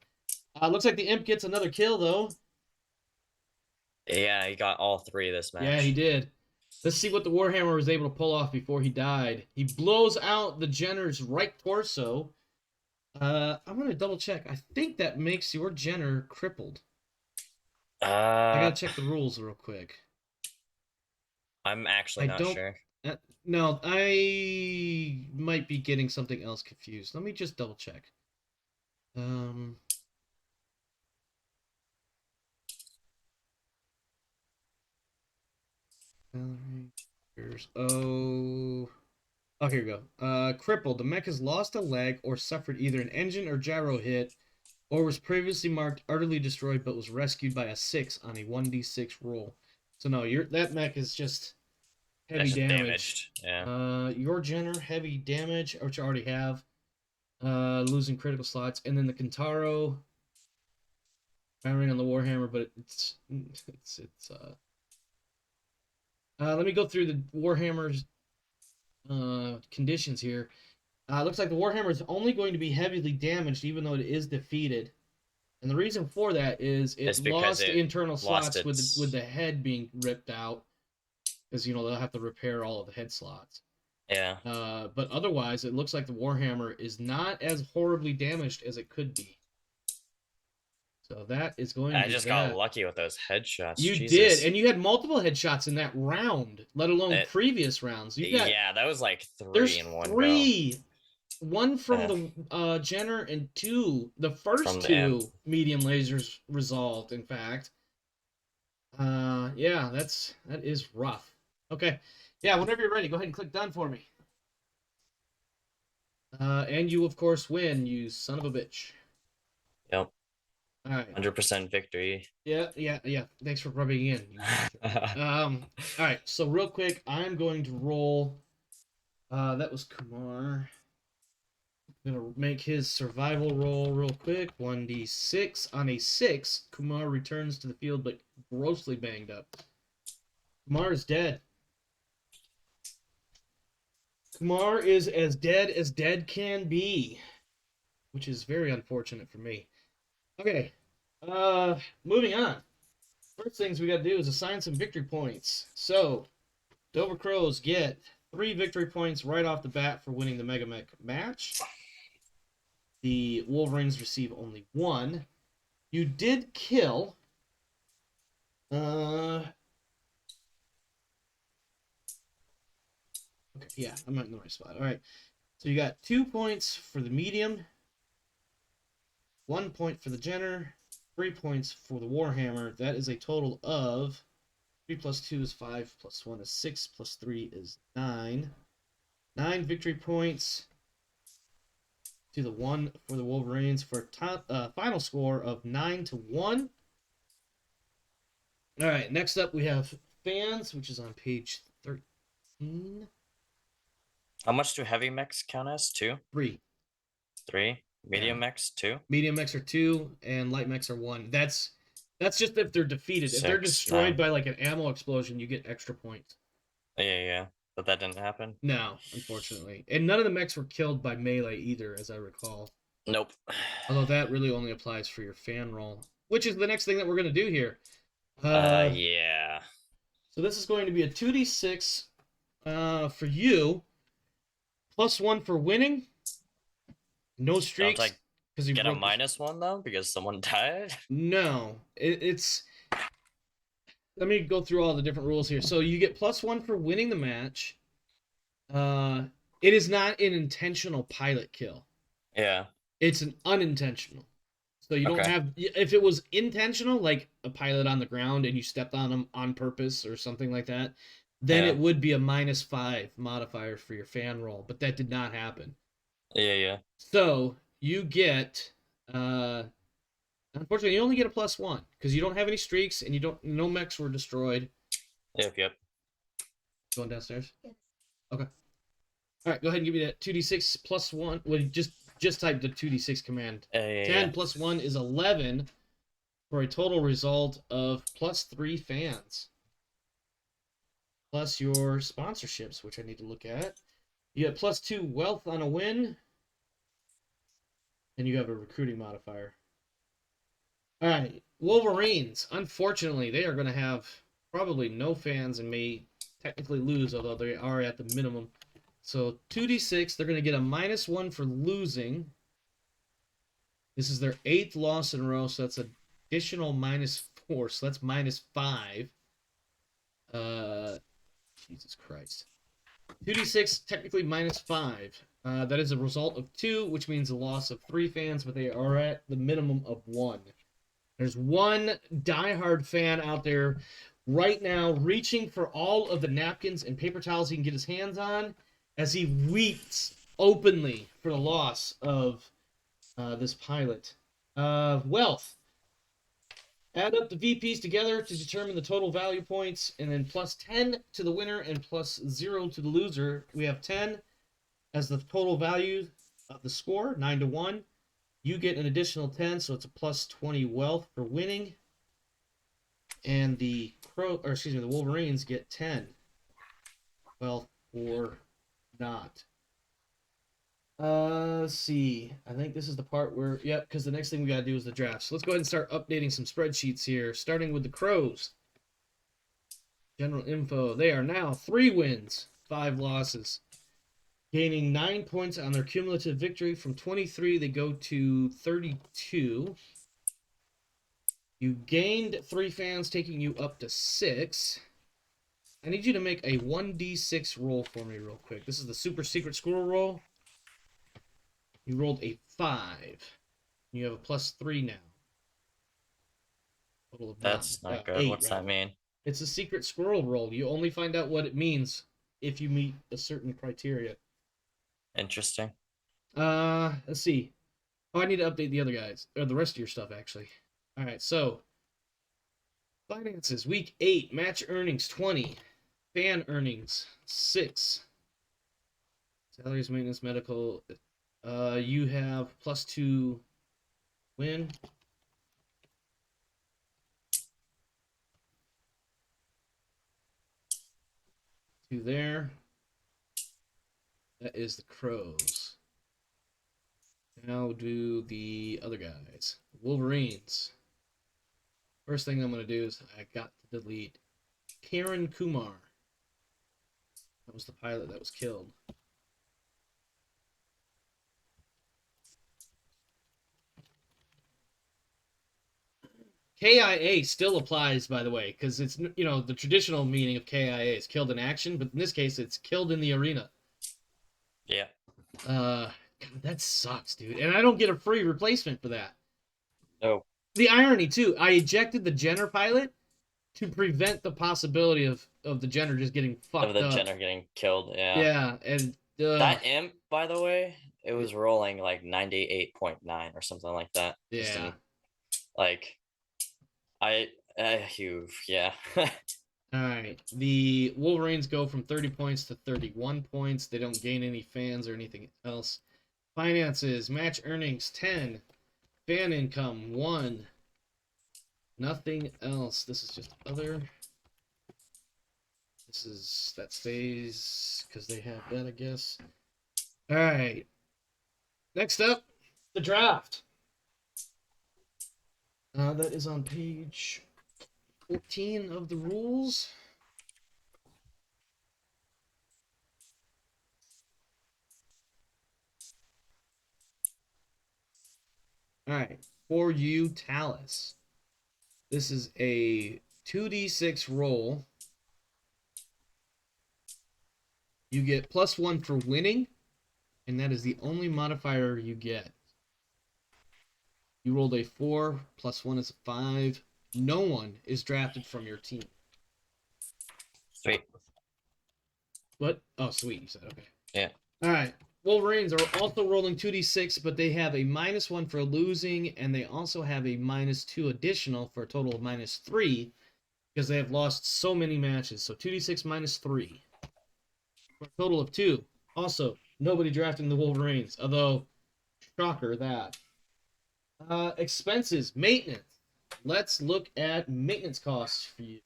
Looks like the imp gets another kill though. Yeah, he got all three this match. Yeah, he did. Let's see what the Warhammer was able to pull off before he died. He blows out the Jenner's right torso. I'm gonna double check. I think that makes your Jenner crippled. I gotta check the rules real quick. I'm actually not sure. No, I might be getting something else confused. Let me just double check. Here we go. Crippled. The mech has lost a leg or suffered either an engine or gyro hit, or was previously marked utterly destroyed but was rescued by a 6 on a 1d6 roll. So no, that mech is just heavy damage. Damaged. Yeah. Your Jenner, heavy damage, which I already have. Losing critical slots. And then the Kintaro firing on the Warhammer, but it's let me go through the Warhammer's conditions here. Looks like the Warhammer is only going to be heavily damaged, even though it is defeated. And the reason for that is it lost internal slots with the head being ripped out, because they'll have to repair all of the head slots. Yeah. But otherwise, it looks like the Warhammer is not as horribly damaged as it could be. So that is going to be I just got lucky with those headshots. You Jesus. did, and you had multiple headshots in that round, let alone previous rounds. Yeah, that was like three in one three. go. One from the Jenner, and the first two medium lasers resolved, in fact. Yeah, that is rough. Okay. Yeah, whenever you're ready, go ahead and click done for me. And you, of course, win, you son of a bitch. Yep. All right. 100% victory. Yeah, yeah, yeah. Thanks for rubbing in. All right. So real quick, I'm going to roll. That was Kumar. I'm gonna make his survival roll real quick. 1d6 on a 6. Kumar returns to the field, but grossly banged up. Kumar is dead. Kumar is as dead can be, which is very unfortunate for me. Okay. Moving on. First things we got to do is assign some victory points. So, Dover Crows get 3 victory points right off the bat for winning the Mega Mech match. The Wolverines receive only 1. You did kill. Okay, yeah, I'm not in the right spot. All right. So you got 2 points for the medium, 1 point for the Jenner, 3 points for the Warhammer. That is a total of 3 plus 2 is 5, plus 1 is 6, plus 3 is 9. 9 victory points to the 1 for the Wolverines for a final score of 9-1. All right, next up we have fans, which is on page 13. How much do heavy mechs count as? 2? 3. 3? Yeah. Medium mechs? 2? Medium mechs are 2, and light mechs are 1. That's just if they're defeated. If they're 6, destroyed 9. by like an ammo explosion, you get extra points. Yeah. But that didn't happen. No, unfortunately. And none of the mechs were killed by melee either, as I recall. Nope. Although that really only applies for your fan roll, which is the next thing that we're going to do here. Yeah. So this is going to be a 2d6 for you, plus 1 for winning. No streaks. Don't I because you get a broke -1 though because someone died? No, it's. Let me go through all the different rules here. So you get plus 1 for winning the match. It is not an intentional pilot kill. Yeah. It's an unintentional. So you don't Okay. have. If it was intentional, like a pilot on the ground and you stepped on him on purpose or something like that, then Yeah. it would be a -5 modifier for your fan roll. But that did not happen. Yeah. So you get. Unfortunately, you only get a +1 because you don't have any streaks and you don't. No mechs were destroyed. Yep. Going downstairs. Okay. All right, go ahead and give me that 2d6 plus 1. Well, just type the 2d6 command. 10 plus 1 is 11 for a total result of +3 fans. Plus your sponsorships, which I need to look at. You get +2 wealth on a win. And you have a recruiting modifier. All right, Wolverines. Unfortunately, they are going to have probably no fans and may technically lose, although they are at the minimum. So 2d6, they're going to get a -1 for losing. This is their 8th loss in a row, so that's an additional -4, so that's -5. Jesus Christ. 2d6, technically -5. That is a result of 2, which means a loss of 3 fans, but they are at the minimum of 1. There's one diehard fan out there right now reaching for all of the napkins and paper towels he can get his hands on as he weeps openly for the loss of this pilot. Wealth. Add up the VPs together to determine the total value points, and then +10 to the winner and +0 to the loser. We have 10 as the total value of the score, 9-1. You get an additional 10, so it's a +20 wealth for winning. And the Wolverines get 10 wealth or not. Let's see. I think this is the part where, yep, because the next thing we got to do is the draft. So let's go ahead and start updating some spreadsheets here, starting with the Crows. General info. They are now 3 wins, 5 losses, gaining 9 points on their cumulative victory. From 23, they go to 32. You gained 3 fans, taking you up to 6. I need you to make a 1d6 roll for me real quick. This is the super secret squirrel roll. You rolled a 5. You have a +3 now. Total of That's not good. 8, What's rather. that mean? It's a secret squirrel roll. You only find out what it means if you meet a certain criteria. Interesting. Let's see. Oh, I need to update the other guys or the rest of your stuff actually. All right, so finances week 8, match earnings 20, fan earnings 6, salaries, maintenance, medical. You have +2 win. Two there. That is the Crows. Now do the other guys. Wolverines. First thing I'm going to do is I got to delete Karen Kumar. That was the pilot that was killed. KIA still applies, by the way, because it's, the traditional meaning of KIA is killed in action, but in this case, it's killed in the arena. Yeah. God, that sucks, dude. And I don't get a free replacement for that. No. The irony, too, I ejected the Jenner pilot to prevent the possibility of the Jenner just getting fucked Of the up. Jenner getting killed. Yeah. Yeah, and that imp, by the way, it was rolling like 98.9 or something like that. Yeah. Yeah. All right. The Wolverines go from 30 points to 31 points. They don't gain any fans or anything else. Finances, match earnings 10, fan income 1. Nothing else. This is just other. That stays because they have that, I guess. All right. Next up, the draft. That is on page 14 of the rules. All right. For you, Talus. This is a 2d6 roll. You get +1 for winning, and that is the only modifier you get. You rolled a 4, +1 is a 5. No one is drafted from your team. Sweet. What? Oh, sweet, you said. Okay. Yeah. All right. Wolverines are also rolling 2d6, but they have a -1 for losing, and they also have a -2 additional for a total of -3 because they have lost so many matches. So 2d6 -3 for a total of 2. Also, nobody drafting the Wolverines, although, shocker that. Expenses, maintenance. Let's look at maintenance costs for you.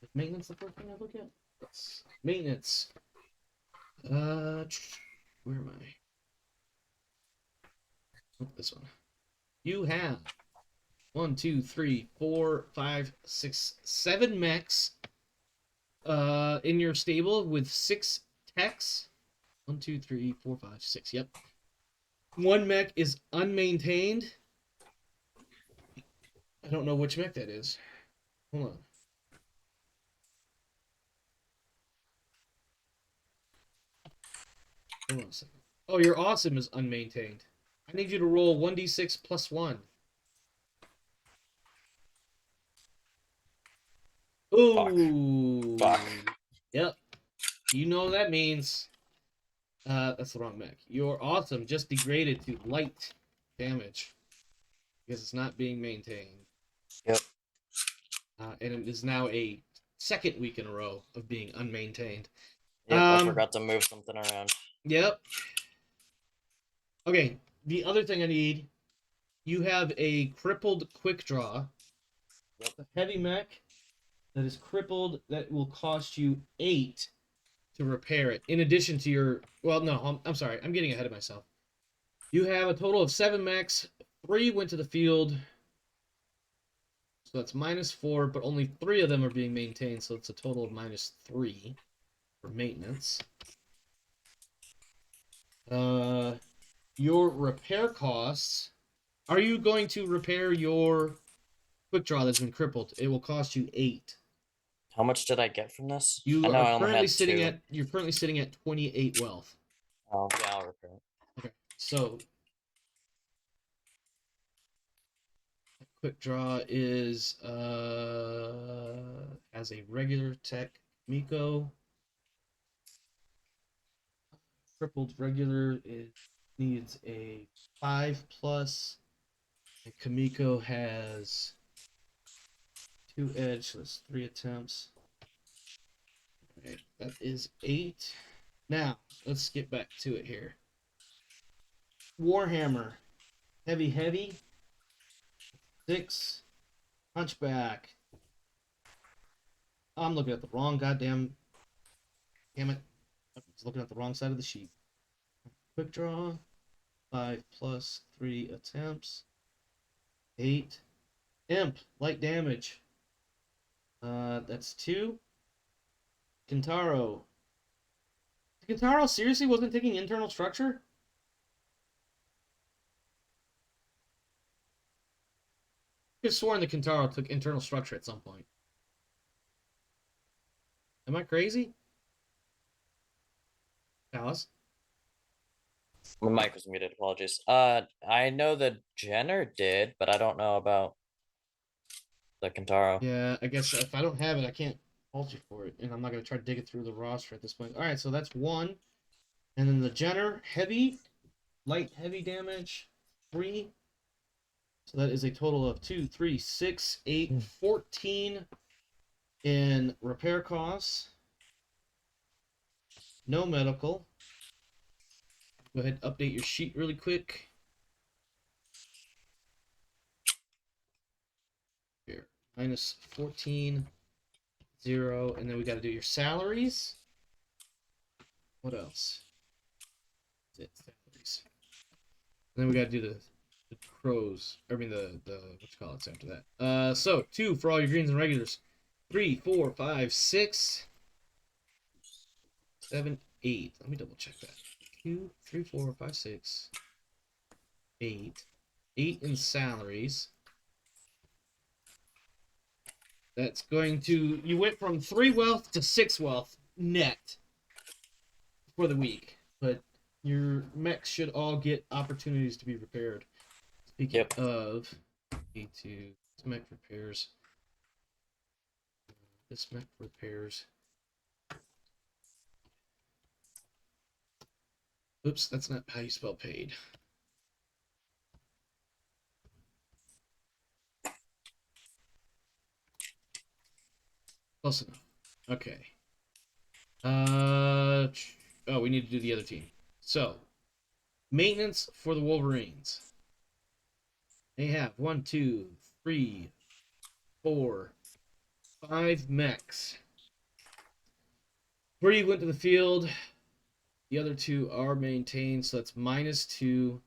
Is maintenance the first thing I look at? Yes. Maintenance. Where am I? Oh, this one. You have 1, 2, 3, 4, 5, 6, 7 mechs in your stable with 6 techs. 1, 2, 3, 4, 5, 6. Yep. 1 mech is unmaintained. I don't know which mech that is. Hold on. Hold on a second. Oh, your awesome is unmaintained. I need you to roll 1d6 +1. Ooh. Fuck. Yep. You know what that means. That's the wrong mech. Your awesome just degraded to light damage because it's not being maintained. Yep. And it is now a second week in a row of being unmaintained. Yep, I forgot to move something around. Yep. Okay, the other thing I need, you have a crippled quick draw. Yep. A heavy mech that is crippled that will cost you 8 to repair it. In addition to your, well, no, I'm sorry, I'm getting ahead of myself. You have a total of 7 mechs. 3 went to the field. So that's -4, but only 3 of them are being maintained, so it's a total of -3 for maintenance. Your repair costs. Are you going to repair your quick draw that's been crippled? It will cost you 8. How much did I get from this? You I know I are only currently had sitting 2. at you're currently sitting at 28 wealth. Oh, yeah, I'll repair it. Okay, so Quick Draw is as a regular tech Miko. Crippled regular, it needs a 5+. And Kamiko has 2 edge, so that's 3 attempts. Alright, that is 8. Now, let's get back to it here. Warhammer. Heavy, heavy. 6. Hunchback. Oh, I'm looking at the wrong goddamn. Damn it. I was looking at the wrong side of the sheet. Quick draw. 5+3 attempts. 8. Imp. Light damage. That's 2. Kintaro. Kintaro seriously wasn't taking internal structure? I could have sworn the Kintaro took internal structure at some point. Am I crazy? Alice? My mic was muted. Apologies. I know the Jenner did, but I don't know about the Kentaro. Yeah, I guess if I don't have it, I can't fault you for it. And I'm not going to try to dig it through the roster at this point. All right, so that's 1. And then the Jenner, heavy, light, heavy damage, 3. So that is a total of 2, 3, 6, 8, 14 in repair costs. No medical. Go ahead and update your sheet really quick. Here, minus 14, 0, and then we got to do your salaries. What else? That's it, salaries. And then we got to do the crows. I mean the what you call it after that. So 2 for all your greens and regulars. 3, 4, 5, 6, 7, 8. Let me double check that. 2, 3, 4, 5, 6, 8. 8 in salaries. That's going to, you went from 3 wealth to 6 wealth net for the week, but your mechs should all get opportunities to be repaired. Speaking of, need to mech repairs. This mech repairs. Oops, that's not how you spell paid. Close enough. Okay. Oh, we need to do the other team. So, maintenance for the Wolverines. They have 1, 2, 3, 4, 5 mechs. 3 went to the field. The other 2 are maintained, so that's -2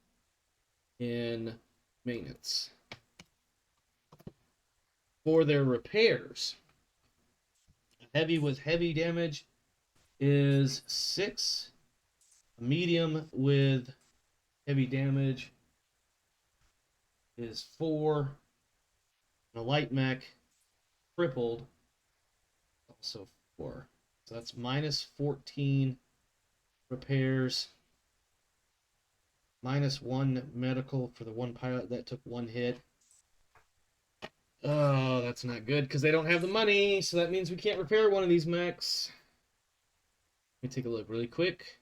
in maintenance. For their repairs, heavy with heavy damage is 6. A medium with heavy damage is 4. And a light mech crippled also 4. So that's -14 repairs, -1 medical for the 1 pilot that took 1 hit. Oh, that's not good because they don't have the money, so that means we can't repair one of these mechs. Let me take a look really quick.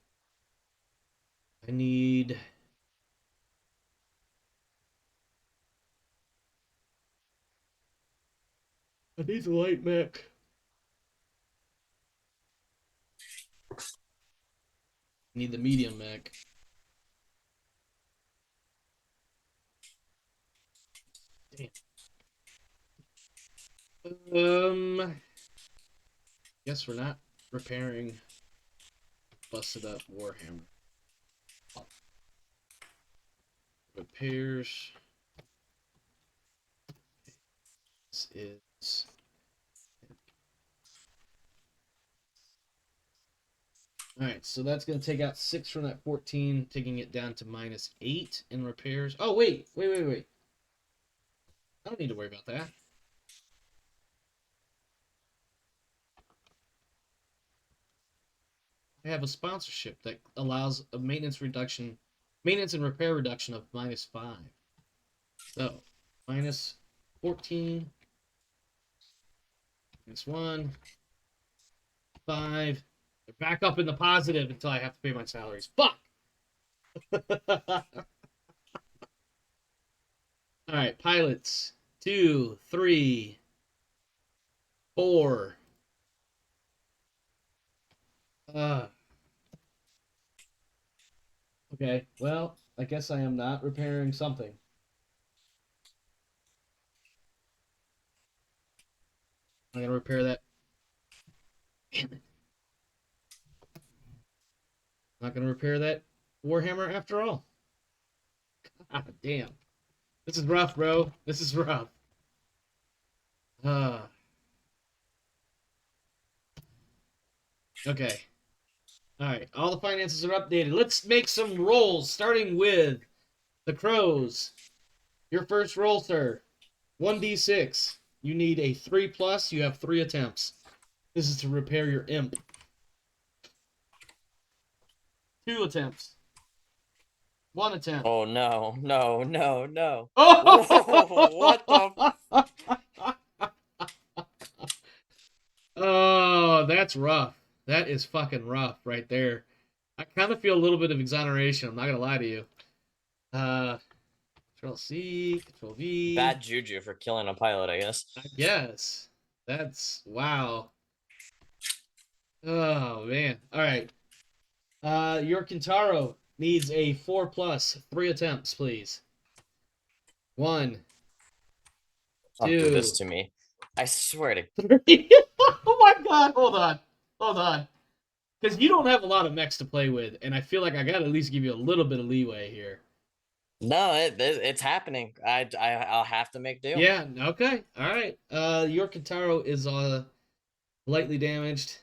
I need the light mech. I need the medium mech. Damn. Guess we're not repairing busted up Warhammer. Repairs. This is alright, so that's going to take out 6 from that 14, taking it down to -8 in repairs. Oh, wait. I don't need to worry about that. I have a sponsorship that allows a maintenance and repair reduction of -5. So, 14. Minus 1. 5. They're back up in the positive until I have to pay my salaries. Fuck! Alright, pilots. 2, 3, 4. Okay, well, I guess I am not repairing something. I'm gonna repair that. Damn it. I'm not gonna repair that Warhammer after all. God damn. This is rough, bro. This is rough. Uh, okay. Alright, all the finances are updated. Let's make some rolls, starting with the Crows. Your first roll, sir. 1d6. You need a 3 plus. You have 3 attempts. This is to repair your imp. 2 attempts. 1 attempt. Oh no, no, no, no. Whoa, what the? Oh! Oh, that's rough. That is fucking rough right there. I kind of feel a little bit of exoneration. I'm not gonna lie to you. Control C, Control V. Bad juju for killing a pilot, I guess. I guess. That's wow. Oh man. All right. Your Kintaro needs a 4 plus, 3 attempts, please. 1, Don't 2, do this to me. I swear to. 3. Oh my god, hold on. Hold on. Because you don't have a lot of mechs to play with, and I feel like I gotta at least give you a little bit of leeway here. No, it's happening. I'll have to make do. Yeah, okay. Alright. Your Kintaro is lightly damaged.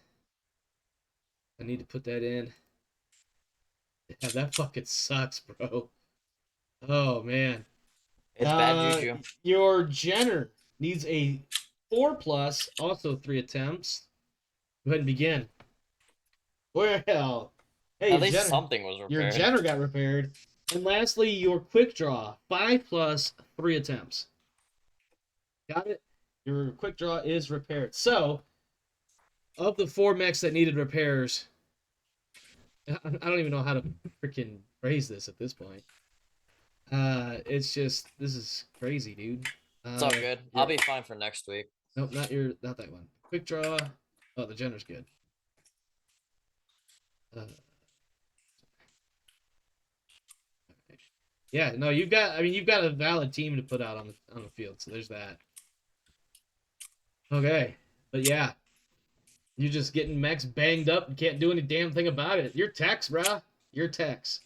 I need to put that in. Yeah, that fucking sucks, bro. Oh man. It's bad juju. Your Jenner needs a 4 plus, also 3 attempts. Go ahead and begin. Well, hey, At least Jenner, something was repaired. your Jenner got repaired. And lastly, your quick draw, 5 plus, 3 attempts. Got it? Your quick draw is repaired. So, of the 4 mechs that needed repairs, I don't even know how to freaking phrase this at this point. It's just, this is crazy, dude. It's all good. I'll be fine for next week. Nope, not that one. Quick draw. Oh, the Jenner's good. Yeah, no, you've got a valid team to put out on the field, so there's that. Okay, but yeah, you're just getting mechs banged up and can't do any damn thing about it. You're Tex, bruh. You're Tex.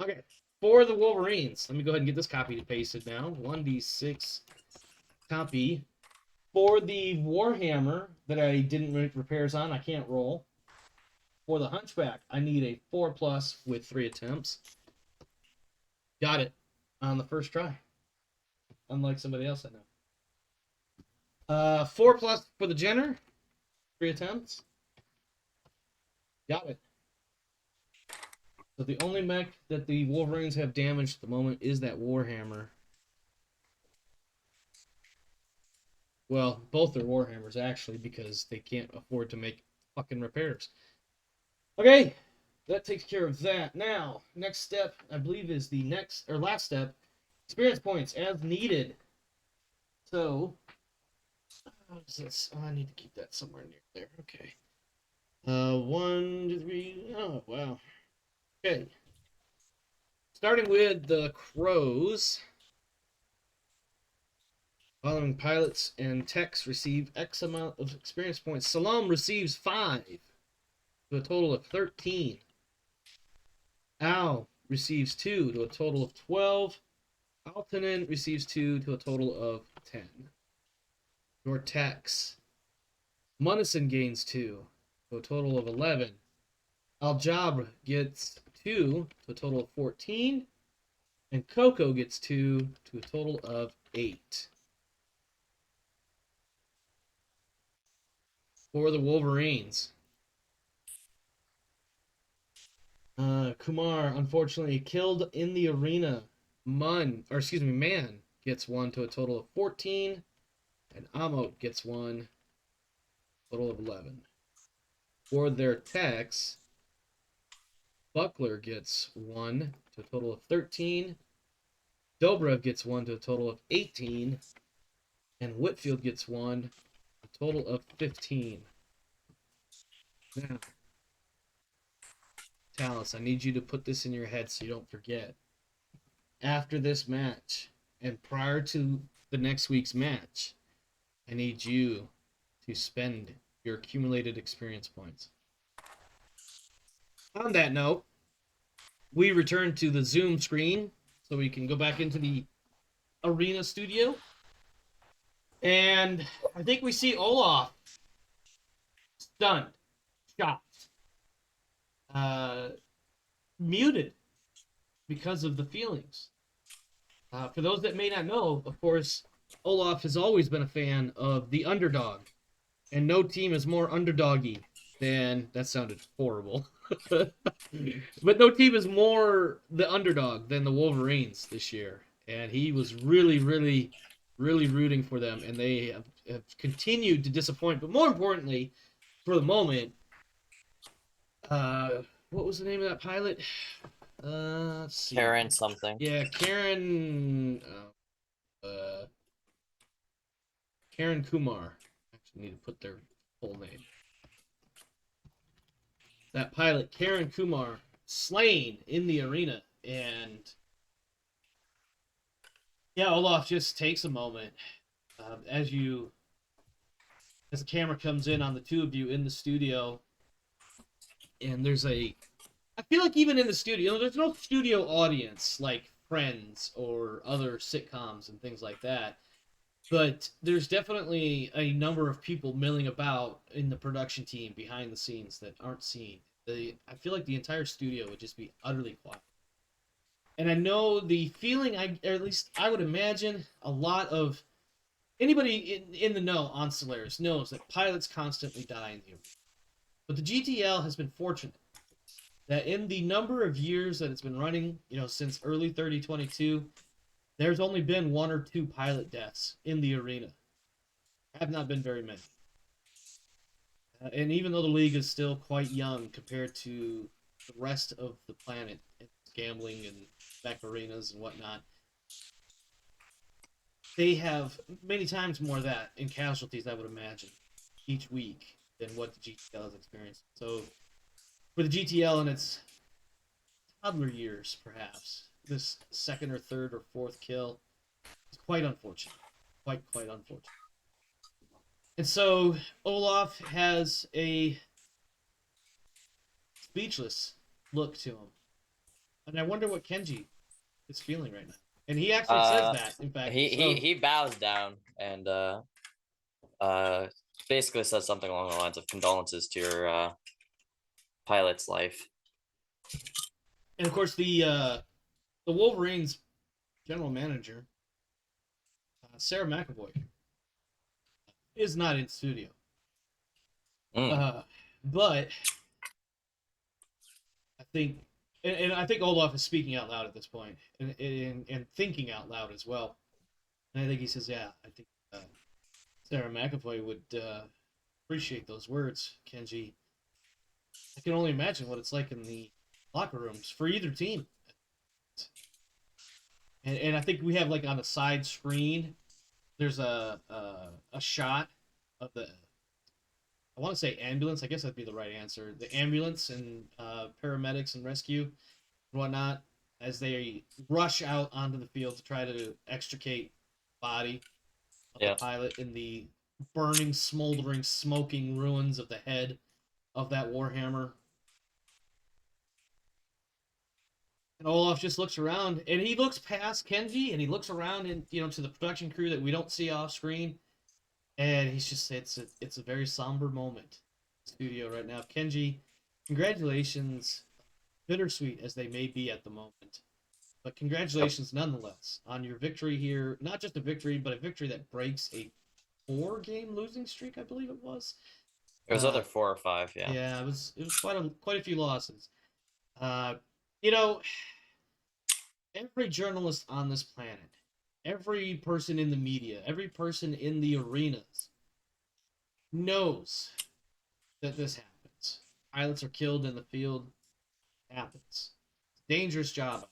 Okay, for the Wolverines, let me go ahead and get this copy pasted now. 1d6 copy. For the Warhammer that I didn't make repairs on, I can't roll. For the Hunchback, I need a 4 plus with 3 attempts. Got it on the first try. Unlike somebody else I know. 4 plus for the Jenner. 3 attempts. Got it. So the only mech that the Wolverines have damaged at the moment is that Warhammer. Well, both are Warhammers, actually, because they can't afford to make fucking repairs. Okay, that takes care of that. Now, next step, I believe, is the next, or last step, experience points as needed. So, what is this? Oh, I need to keep that somewhere near there. Okay. 1, 2, 3. Oh, wow. Okay. Starting with the Crows. Following pilots and techs receive X amount of experience points. Salam receives 5 to a total of 13. Al receives 2 to a total of 12. Altanen receives 2 to a total of 10. Your techs. Munnison gains 2 to a total of 11. Al Jabr gets 2 to a total of 14. And Coco gets 2 to a total of 8. For the Wolverines. Kumar, unfortunately, killed in the arena. Man gets 1 to a total of 14, and Amot gets 1, total of 11. For their techs, Buckler gets 1 to a total of 13, Dobrev gets 1 to a total of 18, and Whitfield gets 1, a total of 15. Now, Talus, I need you to put this in your head so you don't forget. After this match, and prior to the next week's match, I need you to spend your accumulated experience points. On that note, we return to the Zoom screen so we can go back into the arena studio. And I think we see Olaf stunned, shocked, muted because of the feelings. For those that may not know, of course, Olaf has always been a fan of the underdog, and no team is more underdoggy than that sounded horrible. But no team is more the underdog than the Wolverines this year, and he was really, really, really rooting for them, and they have continued to disappoint. But more importantly, for the moment, what was the name of that pilot? Let's see. Karen something. Yeah, uh, Karen Kumar. I actually need to put their full name. That pilot, Karen Kumar, slain in the arena. And yeah, Olaf just takes a moment as the camera comes in on the two of you in the studio. And I feel like even in the studio, there's no studio audience like Friends or other sitcoms and things like that. But there's definitely a number of people milling about in the production team behind the scenes that aren't seen. I feel like the entire studio would just be utterly quiet. And I know the feeling, or at least I would imagine, a lot of anybody in the know on Solaris knows that pilots constantly die in the arena. But the GTL has been fortunate that in the number of years that it's been running, since early 3022, there's only been 1 or 2 pilot deaths in the arena. Have not been very many. And even though the league is still quite young compared to the rest of the planet, gambling and mech arenas and whatnot, they have many times more of that in casualties, I would imagine, each week than what the GTL has experienced. So for the GTL in its toddler years, perhaps, this second or third or fourth kill is quite unfortunate. Quite unfortunate. And so Olaf has a speechless look to him. And I wonder what Kenji is feeling right now. And he actually says that, in fact. He bows down and basically says something along the lines of condolences to your pilot's life. And of course, the Wolverines general manager, Sarah McAvoy, is not in studio. But I think, and I think Olaf is speaking out loud at this point, and thinking out loud as well. And I think he says, "Yeah, I think Sarah McAvoy would appreciate those words, Kenji. I can only imagine what it's like in the locker rooms for either team." And I think we have, like, on the side screen, there's a shot of the, I want to say ambulance. I guess that'd be the right answer. The ambulance and paramedics and rescue and whatnot as they rush out onto the field to try to extricate the body of the pilot in the burning, smoldering, smoking ruins of the head of that Warhammer. And Olaf just looks around, and he looks past Kenji, and he looks around and to the production crew that we don't see off screen, and he's just it's a very somber moment in the studio right now. Kenji, congratulations, bittersweet as they may be at the moment, but congratulations nonetheless on your victory here. Not just a victory, but a victory that breaks a 4-game losing streak, I believe it was. It was either 4 or 5, yeah. Yeah, it was quite a few losses. Every journalist on this planet every person in the media, every person in the arenas knows that this happens. Pilots are killed in the field. It happens. It's a dangerous job.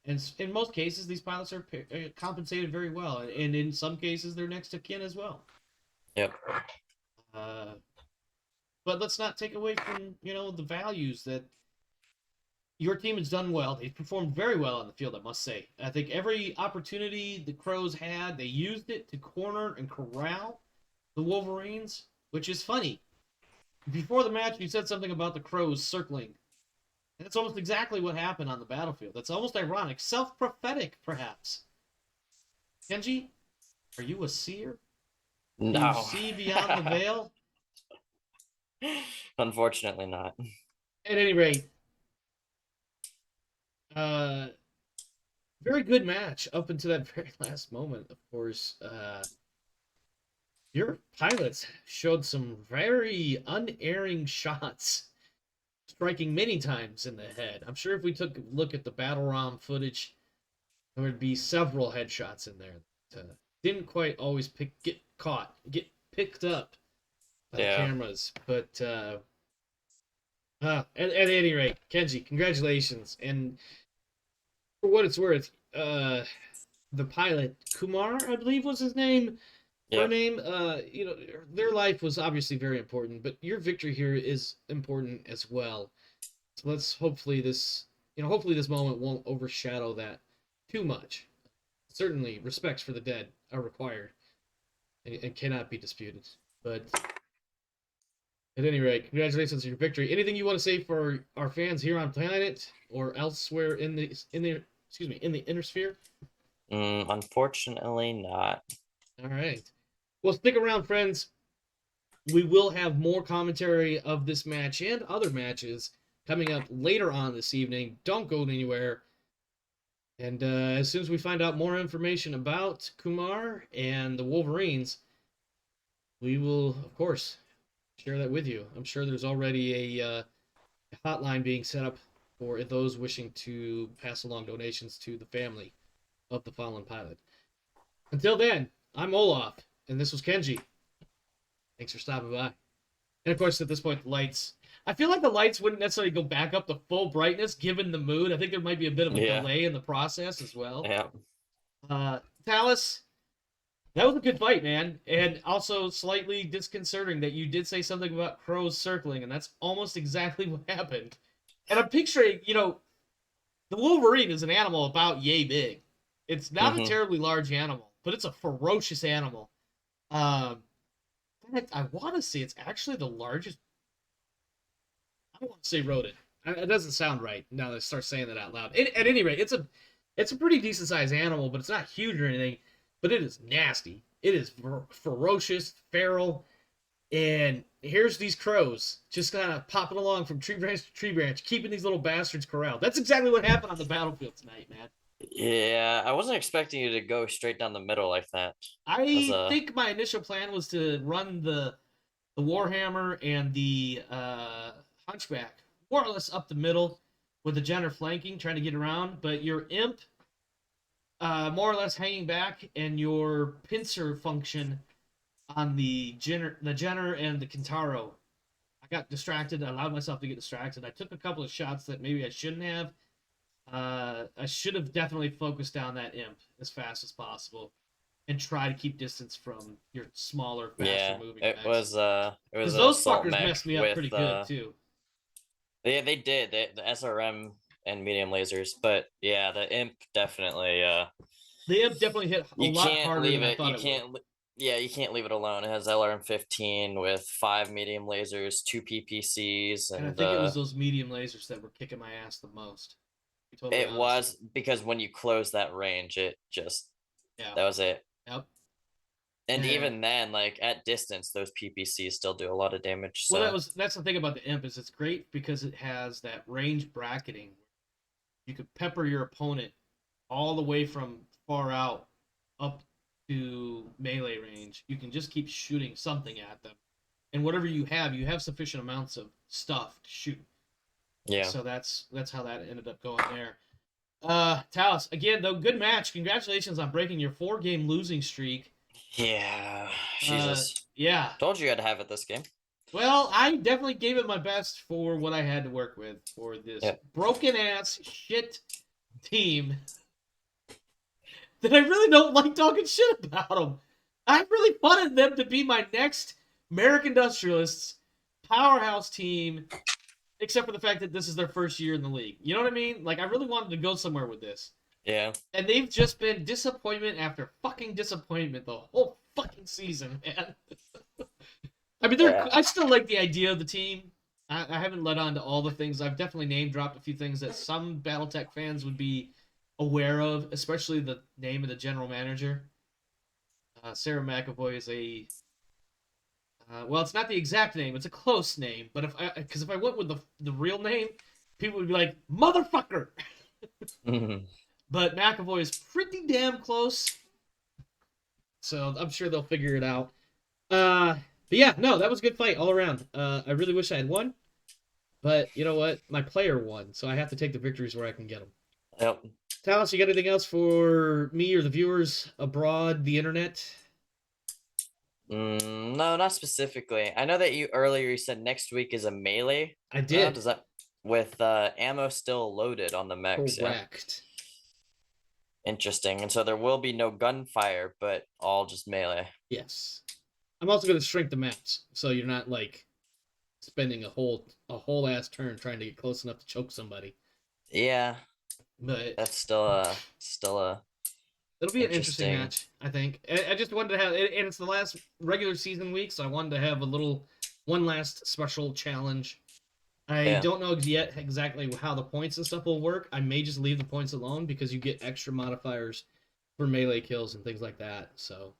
And in most cases, these pilots are compensated very well. And in some cases, they're next to kin as well. Yep. Uh, but let's not take away from, the values that your team has done well. They've performed very well on the field, I must say. I think every opportunity the Crows had, they used it to corner and corral the Wolverines, which is funny. Before the match, you said something about the Crows circling. And that's almost exactly what happened on the battlefield. That's almost ironic. Self-prophetic, perhaps. Kenji, are you a seer? Do you No. see beyond the veil? Unfortunately not. At any rate, uh, very good match up until that very last moment, of course. Your pilots showed some very unerring shots, striking many times in the head. I'm sure if we took a look at the battle ROM footage, there would be several headshots in there that didn't quite always get picked up by the Yeah. cameras. But at any rate, Kenji, congratulations. And for what it's worth, the pilot, Kumar, I believe was his name, her Yep. name, their life was obviously very important, but your victory here is important as well. So let's hopefully this moment won't overshadow that too much. Certainly, respects for the dead are required and cannot be disputed. But at any rate, congratulations on your victory. Anything you want to say for our fans here on planet or elsewhere in the in the inner sphere? Unfortunately not. All right. Well, stick around, friends. We will have more commentary of this match and other matches coming up later on this evening. Don't go anywhere. And as soon as we find out more information about Kumar and the Wolverines, we will, of course, share that with you. I'm sure there's already a hotline being set up for those wishing to pass along donations to the family of the fallen pilot. Until then, I'm Olaf, and this was Kenji. Thanks for stopping by. And of course, at this point, the lights. I feel like the lights wouldn't necessarily go back up to full brightness given the mood. I think there might be a bit of a Yeah. delay in the process as well. Yeah. Talus, that was a good fight, man. And also slightly disconcerting that you did say something about crows circling, and that's almost exactly what happened. And I'm picturing, the Wolverine is an animal about yay big. It's not a terribly large animal, but it's a ferocious animal. In fact, I want to say it's actually the largest. I don't want to say rodent. It doesn't sound right now that I start saying that out loud. At any rate, it's a pretty decent sized animal, but it's not huge or anything. But it is nasty. It is ferocious, feral, and here's these crows just kind of popping along from tree branch to tree branch, keeping these little bastards corralled. That's exactly what happened on the battlefield tonight, man. Yeah, I wasn't expecting you to go straight down the middle like that. I think my initial plan was to run the Warhammer and the Hunchback more or less up the middle with the Jenner flanking, trying to get around. But your Imp more or less hanging back, and your pincer function on the Jenner and the Kintaro. I got distracted. I allowed myself to get distracted. I took a couple of shots that maybe I shouldn't have. I should have definitely focused down that Imp as fast as possible and try to keep distance from your smaller, faster moving it mechs. it was Those assault fuckers mech messed me up with pretty good too. they did the SRM and medium lasers, but yeah, the Imp definitely The Imp definitely hit a you lot can't harder leave than I it. thought You it can't. would. Yeah, you can't leave it alone. It has LRM-15 with 5 medium lasers, 2 PPCs, And I and think it was those medium lasers that were kicking my ass the most. To be totally it honest. was because when you close that range, it just Yeah. that was it. Yep. And even then, like at distance, those PPCs still do a lot of damage. So Well, that's the thing about the Imp is it's great because it has that range bracketing. You could pepper your opponent all the way from far out up to melee range. You can just keep shooting something at them, and whatever you have sufficient amounts of stuff to shoot. yeah, So that's how that ended up going there. Talos, again, though, good match. Congratulations on breaking your 4-game losing streak. Yeah, Uh, Jesus. yeah. Told you you had to have it this game. Well, I definitely gave it my best for what I had to work with for this Yep. broken ass shit team that I really don't like talking shit about them. I really wanted them to be my next American Industrialists powerhouse team, except for the fact that this is their first year in the league. You know what I mean? Like, I really wanted to go somewhere with this. Yeah. And they've just been disappointment after fucking disappointment the whole fucking season, man. I mean, Yeah. I still like the idea of the team. I haven't let on to all the things. I've definitely name dropped a few things that some BattleTech fans would be aware of, especially the name of the general manager. Sarah McAvoy is a well, it's not the exact name; it's a close name. But if I went with the real name, people would be like motherfucker. But McAvoy is pretty damn close, so I'm sure they'll figure it out. But yeah, no, that was a good fight all around. I really wish I had won, but you know what? My player won, so I have to take the victories where I can get them. Yep. Talos, you got anything else for me or the viewers abroad the internet? No, not specifically. I know that you earlier you said next week is a melee. I did. Does that with ammo still loaded on the mechs? Correct. Yeah? Interesting. And so there will be no gunfire, but all just melee. Yes. I'm also going to shrink the maps, so you're not like spending a whole ass turn trying to get close enough to choke somebody. Yeah. But that's still a it'll be an interesting match, I think. I just wanted to have, and it's the last regular season week, so I wanted to have one last special challenge. I don't know yet exactly how the points and stuff will work. I may just leave the points alone because you get extra modifiers for melee kills and things like that. So,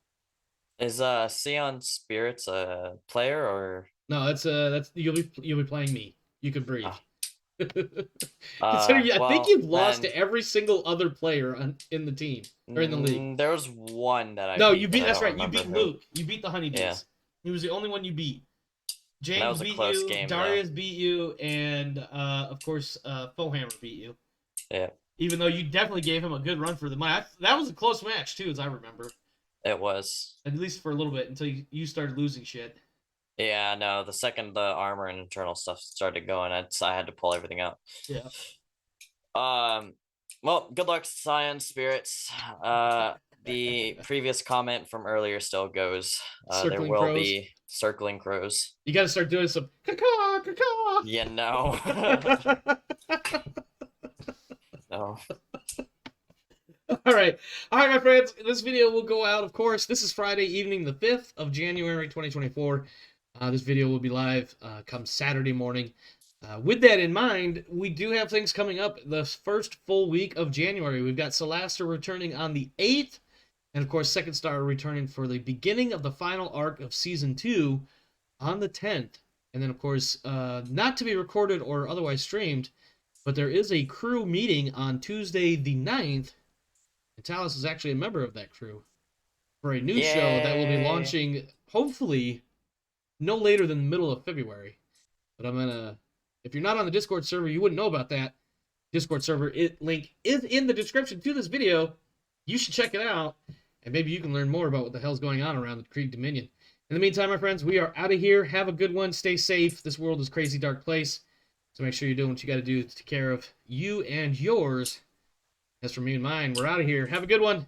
is Sion Spirits a player or no? That's you'll be playing me. You can breathe. Consider I think you've lost to every single other player in the team or in the league. There was one that I no, you beat. That's right. You beat Luke. You beat the Honeybees. Yeah. He was the only one you beat. James beat you. Game, Darius beat you, and of course, Fohammer beat you. Yeah. Even though you definitely gave him a good run for the money. That was a close match too, as I remember. It was. At least for a little bit until you started losing shit. Yeah, no. The second the armor and internal stuff started going, I had to pull everything out. Yeah. Well, good luck, Science Spirits. The previous comment from earlier still goes. There will be circling crows. You got to start doing some caw caw. Yeah, no. No. All right, my friends. This video will go out, of course. This is Friday evening, the 5th of January, 2024. This video will be live come Saturday morning. With that in mind, we do have things coming up the first full week of January. We've got Celasta returning on the 8th, and of course, Second Star returning for the beginning of the final arc of Season 2 on the 10th. And then, of course, not to be recorded or otherwise streamed, but there is a crew meeting on Tuesday the 9th, and Talos is actually a member of that crew, for a new show that will be launching, hopefully, no later than the middle of February. But I'm gonna, if you're not on the Discord server, you wouldn't know about that. Discord server link is in the description to this video. You should check it out, and maybe you can learn more about what the hell's going on around the Krieg Dominion. In the meantime, my friends, we are out of here. Have a good one. Stay safe. This world is a crazy dark place, so make sure you're doing what you got to do to take care of you and yours. As for me and mine, we're out of here. Have a good one.